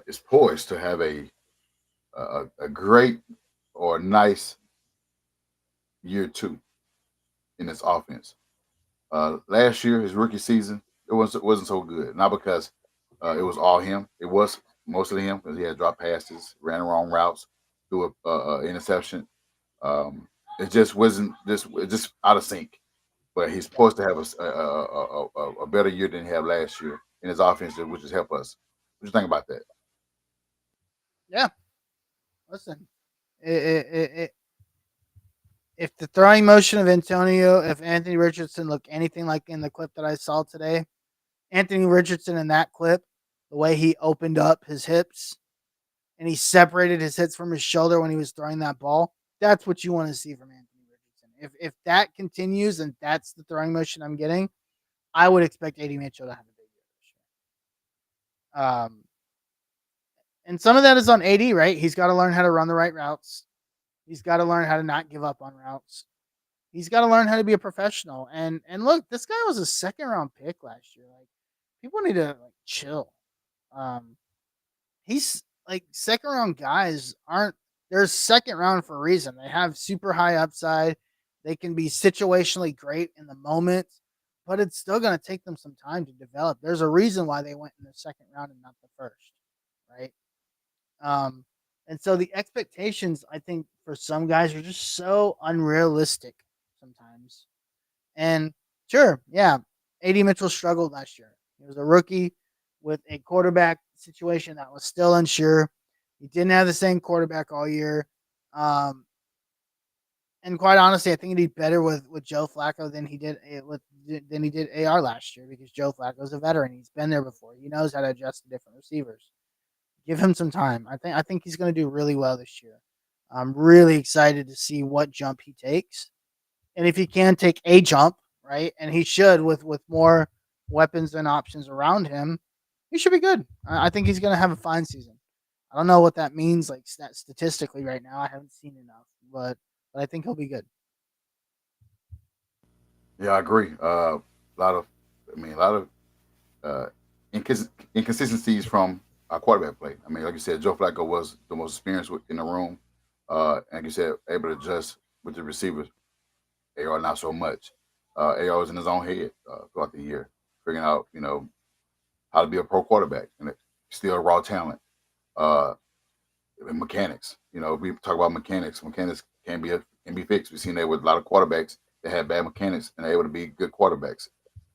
is poised to have a great or nice year two in his offense. Last year, his rookie season, it wasn't so good. Not because it was all him. It was mostly him because he had dropped passes, ran wrong routes, threw a interception. It just wasn't just out of sync. But he's Yeah. supposed to have a better year than he had last year in his offense, which has helped us. What you think about that? Yeah. Listen, it, if the throwing motion of Antonio, if Anthony Richardson looked anything like in the clip that I saw today, Anthony Richardson in that clip, the way he opened up his hips and he separated his hips from his shoulder when he was throwing that ball, that's what you want to see from Anthony Richardson. If that continues and that's the throwing motion I'm getting, I would expect AD Mitchell to have a big year this year. And some of that is on AD, right? He's got to learn how to run the right routes. He's got to learn how to not give up on routes. He's got to learn how to be a professional. And look, this guy was a second round pick last year. Like people need to like chill. Um, he's like second round guys aren't they're second round for a reason. They have super high upside. They can be situationally great in the moment, but it's still going to take them some time to develop. There's a reason why they went in the second round and not the first, right? Um, and so the expectations, I think, for some guys are just so unrealistic sometimes. And sure, yeah, AD Mitchell struggled last year. He was a rookie with a quarterback situation that was still unsure. He didn't have the same quarterback all year. Um, and quite honestly, I think he did better with Joe Flacco than he did AR last year because Joe Flacco's a veteran. He's been there before. He knows how to adjust to different receivers. Give him some time. I think he's going to do really well this year. I'm really excited to see what jump he takes, and if he can take a jump, right, and he should with more weapons and options around him, he should be good. I think he's going to have a fine season. I don't know what that means, like statistically right now. I haven't seen enough, but I think he'll be good. Yeah, I agree. A lot of uh, inconsistencies from our quarterback play. I mean, like you said, Joe Flacco was the most experienced in the room. And like you said, able to adjust with the receivers. AR not so much. AR was in his own head throughout the year, figuring out how to be a pro quarterback and still raw talent. Uh, and mechanics. We talk about mechanics. Mechanics can be fixed. We've seen that with a lot of quarterbacks that have bad mechanics and are able to be good quarterbacks.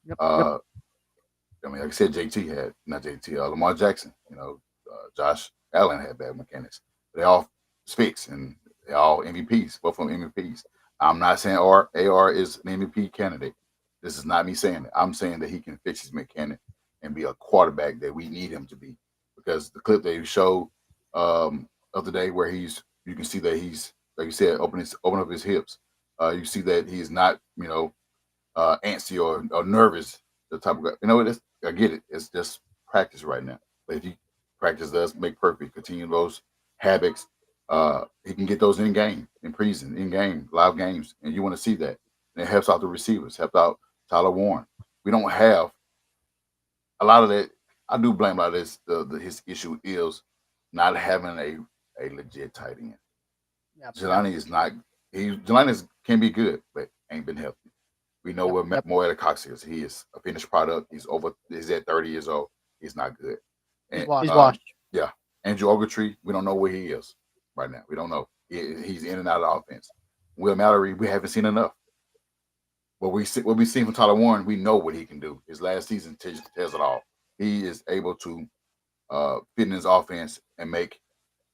Yep. Uh, I mean, like I said, not JT, Lamar Jackson. Josh Allen had bad mechanics. They all fixed and they all MVPs, both of them MVPs. I'm not saying AR is an MVP candidate. This is not me saying it. I'm saying that he can fix his mechanic and be a quarterback that we need him to be. Because the clip that he showed of the day where you can see that he's, like you said, open up his hips. You see that he's not, antsy or nervous. The type of guy, I get it. It's just practice right now. But if you practice does make perfect, continue those habits, he can get those in game, in preseason, in game, live games, and you want to see that. And it helps out the receivers, helps out Tyler Warren. We don't have a lot of that. I do blame a lot of this. His issue is not having a legit tight end. Yep. Jelani is not. Jelani can be good, but ain't been healthy. We know Yep. where Yep. Moeda Cox is. He is a finished product. He's at 30 years old. He's not good. He's And washed. yeah, Andrew Ogletree, we don't know where he is right now. We don't know. He's in and out of the offense. Will Mallory, we haven't seen enough. What we seen from Tyler Warren, we know what he can do. His last season tells it all. He is able to fit in his offense and make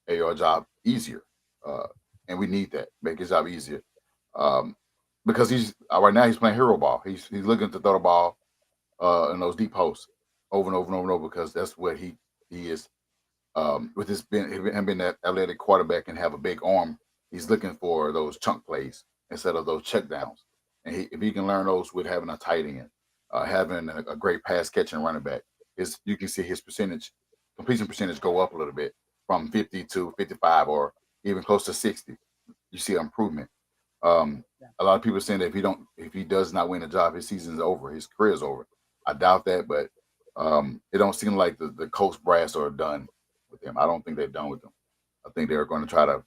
AR job easier. Uh, and we need that, make his job easier. Um, because he's right now he's playing hero ball. He's looking to throw the ball in those deep posts over and over and over and over because that's what he is. With him being that athletic quarterback and have a big arm, he's looking for those chunk plays instead of those check downs. And if he can learn those with having a tight end, having a great pass catching running back, you can see his completion percentage go up a little bit from 50 to 55 or even close to 60. You see improvement. A lot of people are saying that if he does not win a job, his season's over, his career's over. I doubt that, but it don't seem like the coach brass are done with him. I don't think they're done with him. I think they're going to try to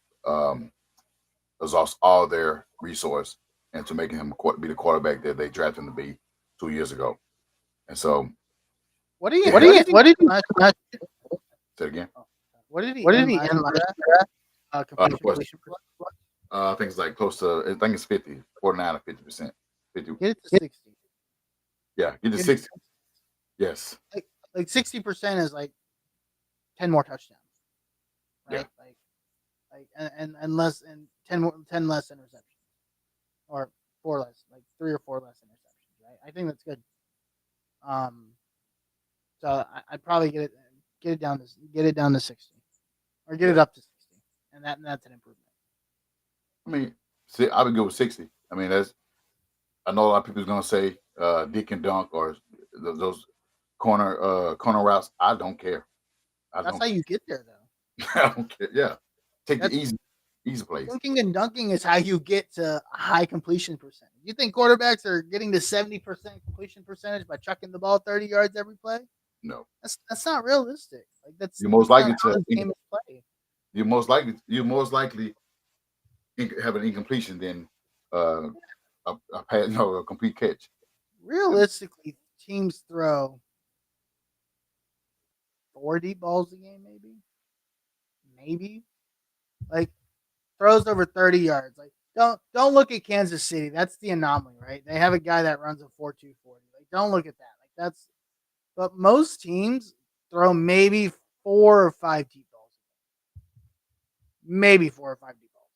exhaust all their resource into making him be the quarterback that they drafted him to be 2 years ago. And so, what did he say it again? What did he end last year? Completion I think it's like close to. I think it's 50, 49 or 50%. 50. Get it to 60. Yeah, get to 60. Yes. Like 60% is like 10 more touchdowns. Right? Yeah. And less and 10 less interceptions. Or 4 less, like 3 or 4 less interceptions, right? I think that's good. So I'd probably get it down to 60. Or get it up to 60. And that's an improvement. I mean, I would go with 60. I mean, I know a lot of people's gonna say Dick and Dunk or those corner routes. I don't care. That's how you get there, though. I don't care. Yeah, take the easy place. Dunking and dunking is how you get to a high completion percentage. You think quarterbacks are getting to 70% completion percentage by chucking the ball 30 yards every play? No, that's not realistic. Like you're most likely You're most likely have an incompletion than a complete catch. Realistically, teams throw 4 deep balls a game, maybe. Like throws over 30 yards. Like don't look at Kansas City. That's the anomaly, right? They have a guy that runs a 4.2 40. Like don't look at that. Like that's. But most teams throw maybe 4 or 5 deep balls. Maybe 4 or 5 deep balls.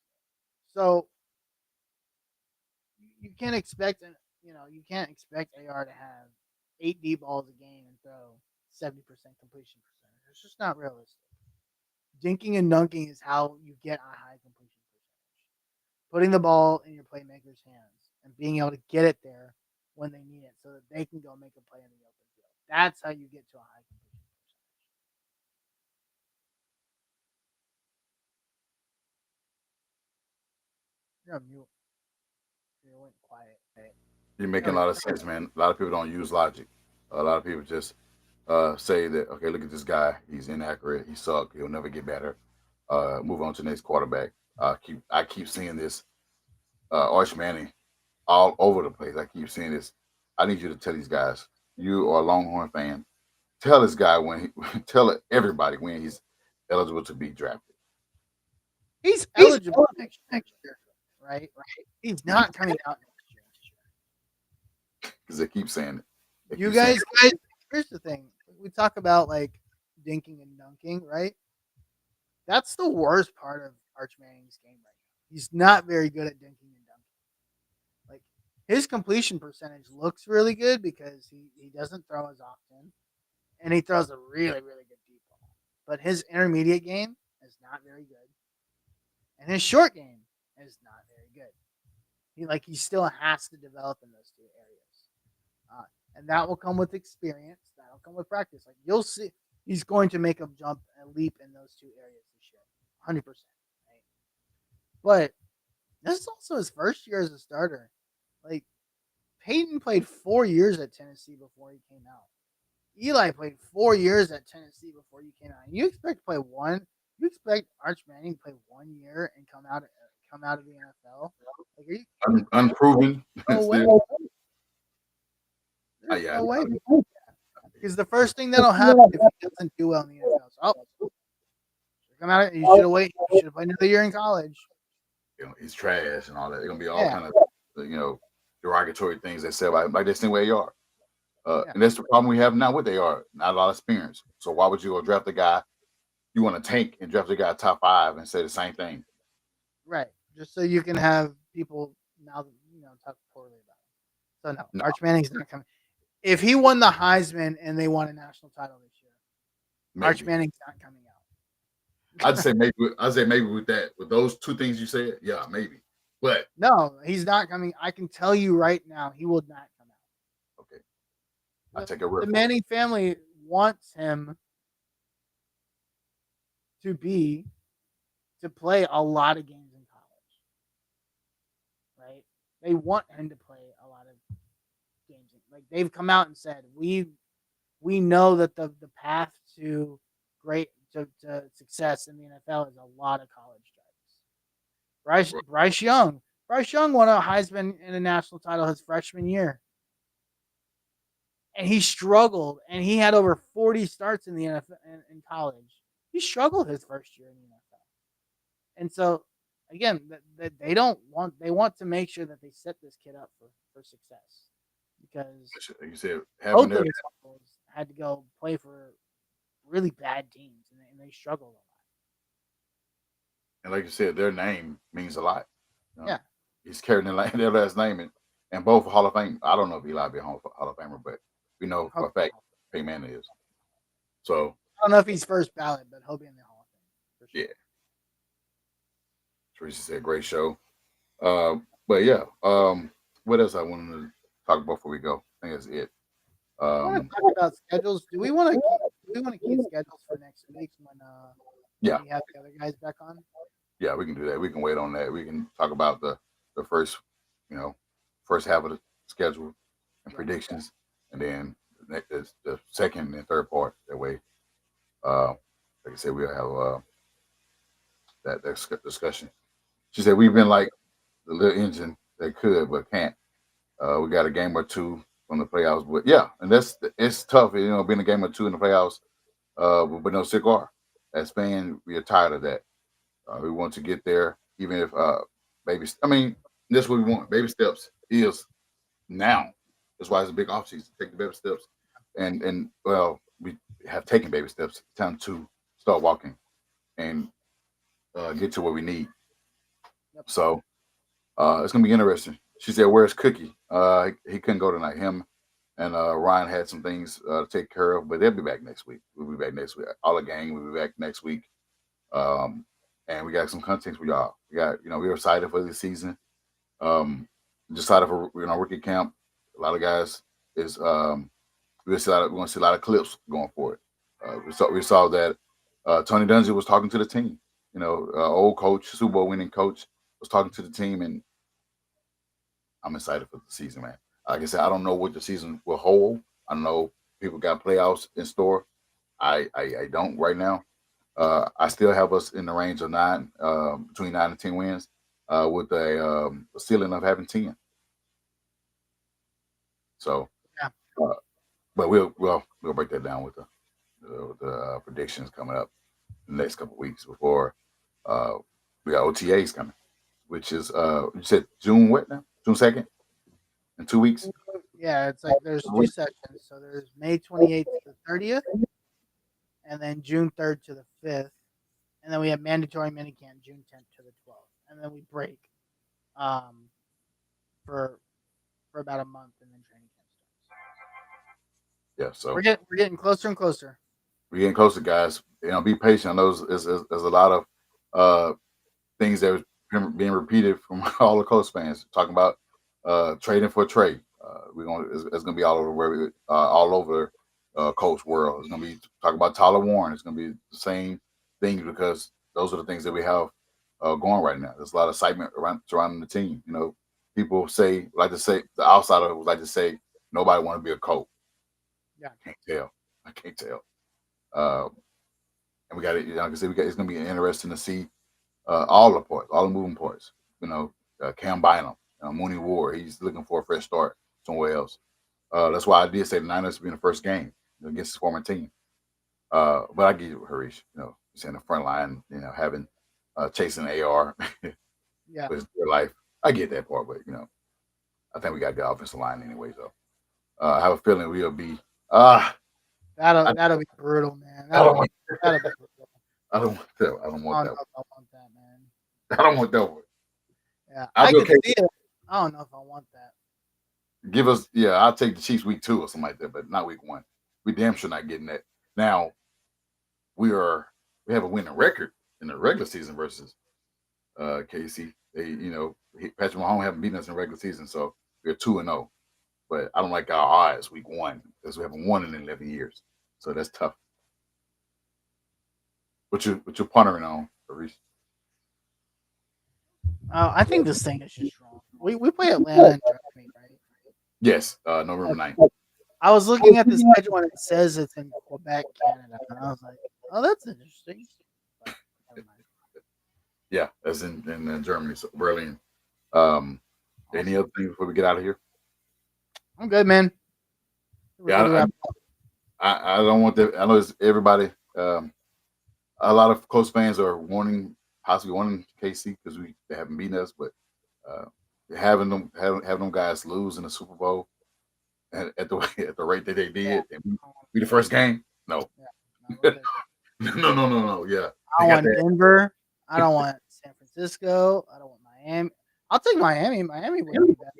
So you can't expect AR to have 8 deep balls a game and throw 70% completion percentage. It's just not realistic. Dinking and dunking is how you get a high completion percentage. Putting the ball in your playmaker's hands and being able to get it there when they need it so that they can go make a play in the open field. That's how you get to a high completion percentage. You're on mute. You went quiet. You're making a lot of sense, man. A lot of people don't use logic. A lot of people just say that, okay, look at this guy. He's inaccurate. He sucks. He'll never get better. Move on to the next quarterback. I keep seeing this Arch Manning all over the place. I keep seeing this. I need you to tell these guys, you are a Longhorn fan. Tell this guy tell everybody when he's eligible to be drafted. He's eligible next year, right? He's not coming out next year. Because they keep saying it. You guys, here's the thing. We talk about like dinking and dunking, right? That's the worst part of Arch Manning's game right now. He's not very good at dinking and dunking. Like his completion percentage looks really good because he doesn't throw as often. And he throws a really, really good deep ball. But his intermediate game is not very good. And his short game is not very good. He still has to develop in those 2 areas. And that will come with experience. That'll come with practice. Like you'll see he's going to make a leap in those 2 areas this year. 100%. Right? But this is also his first year as a starter. Like Peyton played 4 years at Tennessee before he came out. Eli played 4 years at Tennessee before you came out. And you expect to play one? You expect Arch Manning to play 1 year and come out of the NFL? Like, are you unproven? No way. There's no way. Because the first thing that'll happen if he doesn't do well in the NFL is, come out. You should have waited. You should have played another year in college. He's trash and all that. They're gonna be all kind of derogatory things they say about like the same way AR. And that's the problem we have now with AR. Not a lot of experience. So why would you go draft a guy? You want to tank and draft a guy top 5 and say the same thing, right? Just so you can have people now, talk So no, No. Arch Manning's not coming. If he won the Heisman and they won a national title this year, Arch Maybe. Manning's not coming out. I'd say maybe. I'd say maybe with those two things you said, yeah, maybe. But No, he's not coming. I can tell you right now, he will not come out. okay, I take a The Manning family wants him to play a lot of games in college, right? They want him to play a lot of games. Like they've come out and said, we know that the path to to success in the NFL is a lot of college stripes. Bryce Young won a Heisman and a national title his freshman year. And he struggled, and he had over 40 starts in the NFL in college. He struggled his first year in the NFL. And so, again, that they want to make sure that they set this kid up for success, because you said both of his uncles had to go play for really bad teams, and they struggled a lot. And like you said, their name means a lot. You know? Yeah, he's carrying their last name, and both Hall of Fame. I don't know if Eli be a Hall of Famer, but we know for a fact Peyton Manning is. So I don't know if he's first ballot, but he'll be in the Hall of Fame for sure. Yeah. Teresa said, "Great show." But yeah, what else I wanted to talk about before we go? I think that's it. I want to talk about schedules. Do we want to keep schedules for next week when yeah, we have the other guys back on? Yeah, we can do that. We can wait on that. We can talk about the first, first half of the schedule and predictions, and then the second and third part. That way, like I said, we'll have that discussion. She said we've been like the little engine that could but can't. We got a game or two from the playoffs, but yeah, and it's tough, being a game or two in the playoffs, but no cigar. As fans, we are tired of that. We want to get there, even if baby. I mean, that's what we want. Baby steps is now. That's why it's a big offseason. Take the baby steps, and well, we have taken baby steps. Time to start walking and get to what we need. Yep. So it's gonna be interesting. She said, "Where's Cookie?" He couldn't go tonight. Him and Ryan had some things to take care of, but they'll be back next week. We'll be back next week. All the gang will be back next week. And we got some content for y'all. We got, we're excited for this season. Just excited for rookie camp. A lot of guys is we're gonna see a lot of clips going forward. We saw that Tony Dungy was talking to the team. Old coach, Super Bowl winning coach, was talking to the team, and I'm excited for the season, man. Like I said, I don't know what the season will hold. I know people got playoffs in store. I don't right now. I still have us in the range of between 9 and 10 wins, with a ceiling of having 10. So, Yeah. But we'll break that down with the predictions coming up in the next couple of weeks before we got OTAs coming, which is you said June what now? June 2nd in 2 weeks. Yeah, it's like there's two sessions. So there's May 28th to the 30th, and then June 3rd to the 5th. And then we have mandatory minicamp June 10th to the 12th, and then we break for about a month, and then training camp starts. Yeah, so we're getting closer and closer. We're getting closer, guys. Be patient. I know there's a lot of things that are being repeated from all the Colts fans talking about trading for Trey. It's gonna be all over Colts world. It's gonna be talking about Tyler Warren. It's gonna be the same things because those are the things that we have going right now. There's a lot of excitement surrounding the team. People like to say the outsider would like to say nobody want to be a Colt. Yeah, I can't tell. And we got it. Like I said, it's gonna be interesting to see all the parts, all the moving parts. Cam Bynum, Mooney Ward. He's looking for a fresh start somewhere else. That's why I did say the Niners being the first game against his former team. But I give you Harish. He's in the front line. Having chasing AR. Yeah, with their life. I get that part, but I think we got the offensive line anyway. So I have a feeling we'll be. that'll be brutal, man. That'll be brutal. I don't want that. I don't want that. I want that, man. I don't want that one. Yeah, I can see it. I don't know if I want that. Give us, yeah, I'll take the Chiefs week 2 or something like that, but not week 1. We damn sure not getting that. Now we have a winning record in the regular season versus KC. They, Patrick Mahomes haven't beaten us in the regular season, so we're 2-0. But I don't like our odds week 1 because we haven't won in 11 years, so that's tough. What you pondering on, Reese? I think this thing is just wrong. We play Atlanta and Germany, right? Yes, November 9th. I was looking at the schedule and it says it's in Quebec, Canada, and I was like, "Oh, that's interesting." But never mind. Yeah, that's in Germany, so Berlin. Any Awesome. other things before we get out of here? I'm good, man. We're good to Yeah, wrap up. I don't want that. I know it's everybody. A lot of close fans are possibly wanting KC because they haven't beaten us, but having them guys lose in the Super Bowl at the at the rate that they did, and be the first game. No, Yeah, no, no. Yeah, I don't want Denver. I don't want San Francisco. I don't want Miami. I'll take Miami. Miami wouldn't be bad.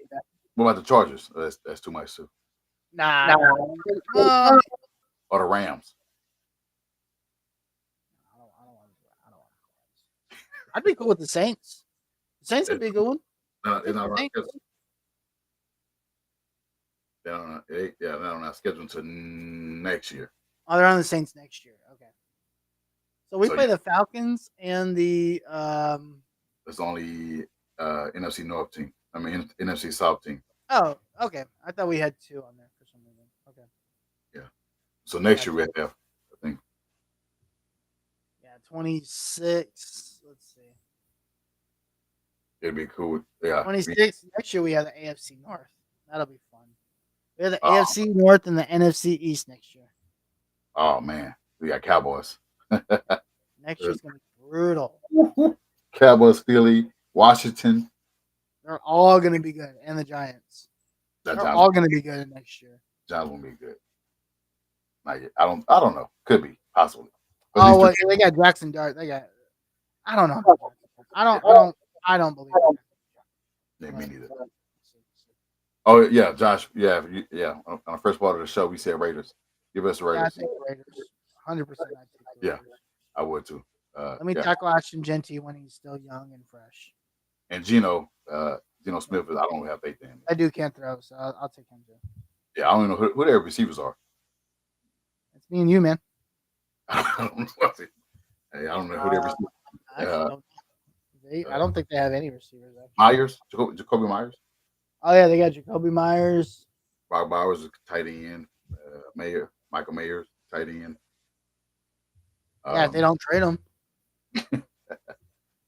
What about the Chargers? That's too much too. Nah. Or the Rams. I don't want. I'd be cool with the Saints. The Saints would be a good one. They're not right. They're not scheduled until next year. Oh, they're on the Saints next year. Okay. So we play the Falcons and the. It's only NFC North team. I mean NFC South team. Oh, okay. I thought we had 2 on there for some reason. Okay. Yeah. So next year we have, I think. Yeah, 26. Let's see. It'd be cool. Yeah. 26. Next year we have the AFC North. That'll be fun. We have the AFC North and the NFC East next year. Oh man, we got Cowboys. Next year's gonna be brutal. Cowboys, Philly, Washington. They're all gonna be good, and the Giants. They're all gonna be good next year. Giants won't be good. Not yet. I don't know. Could be possibly. But well, they got Jackson Dart. They got. I don't know. I don't believe it. Yeah, me neither. Oh yeah, Josh. Yeah. On the first part of the show, we said Raiders. Give us the Raiders. Yeah, I take Raiders. 100%. Yeah, I would too. Let me tackle Ashton Genty when he's still young and fresh. And Geno Smith. I don't have faith in him. That dude can't throw, so I'll take him too. Yeah, I don't know who their receivers are. It's me and you, man. I don't know. Hey, I don't know who their receivers. I don't think they have any receivers. Actually. Myers, Jacoby Myers. Oh yeah, they got Jacoby Myers. Bob Bowers is tight end. Michael Mayers tight end. Yeah, if they don't trade him.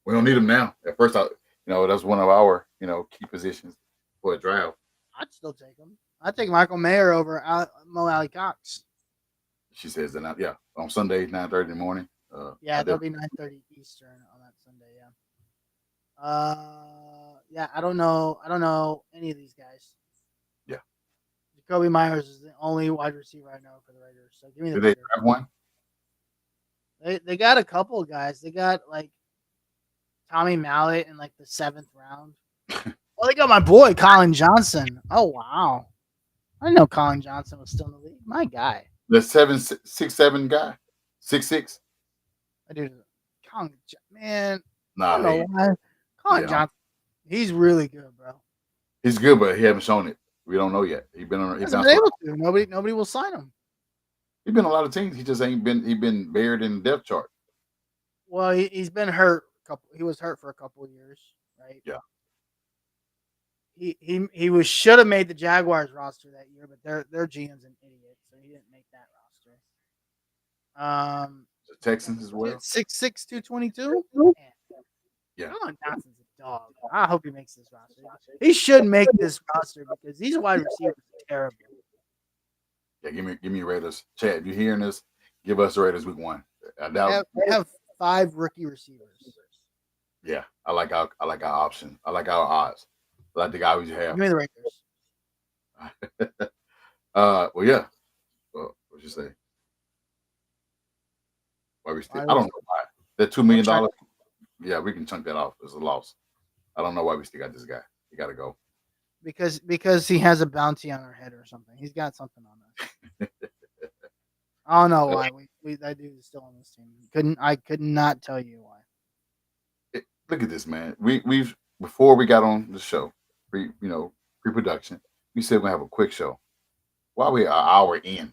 We don't need him now. At first, that's one of our key positions for a draft. I'd still take him. I'd take Michael Mayer over Mo Alley Cox. She says that on Sunday, 9:30 in the morning. Yeah, it'll be 9:30 Eastern on that Sunday. Yeah. I don't know any of these guys. Yeah. Jacoby Myers is the only wide receiver I know for the Raiders. So give me the. Did they have one? They got a couple of guys. They got like Tommy Mallet in like the 7th round. Well, they got my boy Colin Johnson. Oh wow, I didn't know Colin Johnson was still in the league. My guy. The 6'7" guy, 6'6". I do. Colin, man. Nah, I don't know why. Colin Johnson. He's really good, bro. He's good, but he hasn't shown it. We don't know yet. He's been on. He's been able to. Nobody will sign him. He's been on a lot of teams. He just ain't been. He's been buried in the depth chart. Well, he's been hurt. He was hurt for a couple of years, right? Yeah. He should have made the Jaguars roster that year, but their GM's an idiot, so he didn't make that roster. The Texans as well. 6'6", 222. Yeah. Colin Johnson's a dog. I hope he makes this roster. He should make this roster because these wide receivers are terrible. Yeah, give me Raiders. Chad, you hearing this? Give us the Raiders week 1. I doubt they have 5 rookie receivers. Yeah, I like our option. I like our odds. I like the guy we have. Give me the Raiders. Well, yeah. Well, what'd you say? Why we still? I don't know why. That $2 million. Yeah, we can chunk that off as a loss. I don't know why we still got this guy. He got to go. Because he has a bounty on our head or something. He's got something on us. I don't know why that dude is still on this team. I could not tell you why. Look at this, man. We've before we got on the show, pre-production, we said we're gonna have a quick show. Why are we an hour in?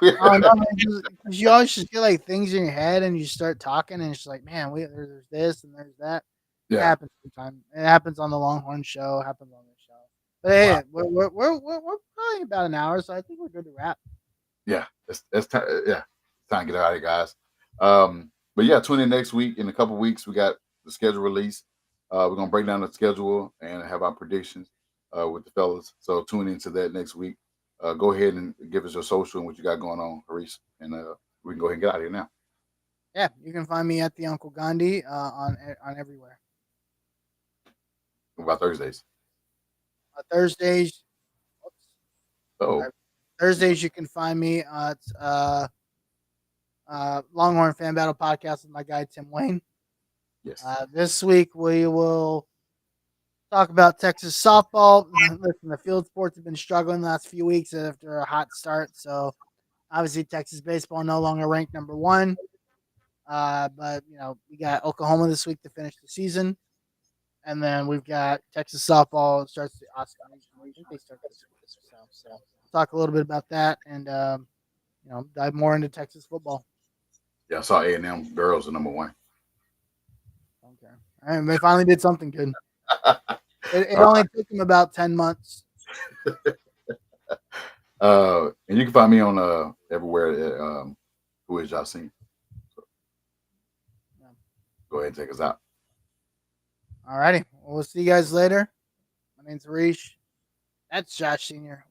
Oh no, because you always just get like things in your head and you start talking and it's just like, man, there's this and there's that. It Yeah. happens sometimes. It happens on the Longhorn show. It happens on this show. But hey, we're probably about an hour, so I think we're good to wrap. Yeah, it's time. Yeah, time to get out of here, guys. But yeah, tune in next week. In a couple weeks, we got the schedule release. We're gonna break down the schedule and have our predictions with the fellas. So tune into that next week. Go ahead and give us your social and what you got going on, Haris, and we can go ahead and get out of here now. Yeah, you can find me at the Uncle Gandhi on everywhere. What about Thursdays? Thursdays. Oh, Thursdays you can find me at Longhorn Fan Battle Podcast with my guy Tim Wayne. yes. This week we will talk about Texas softball. Listen, the field sports have been struggling the last few weeks after a hot start. So obviously Texas baseball no longer ranked number 1. But we got Oklahoma this week to finish the season. And then we've got Texas softball starts the Oscar. I think they start this week. So talk a little bit about that and dive more into Texas football. Yeah, I saw A&M girls are number 1. Okay. All right, they finally did something good. It only took them about 10 months. And you can find me on everywhere at Who Is Yasin. So, yeah. Go ahead and take us out. All righty. Well, we'll see you guys later. My name's Harish. That's Josh Sr.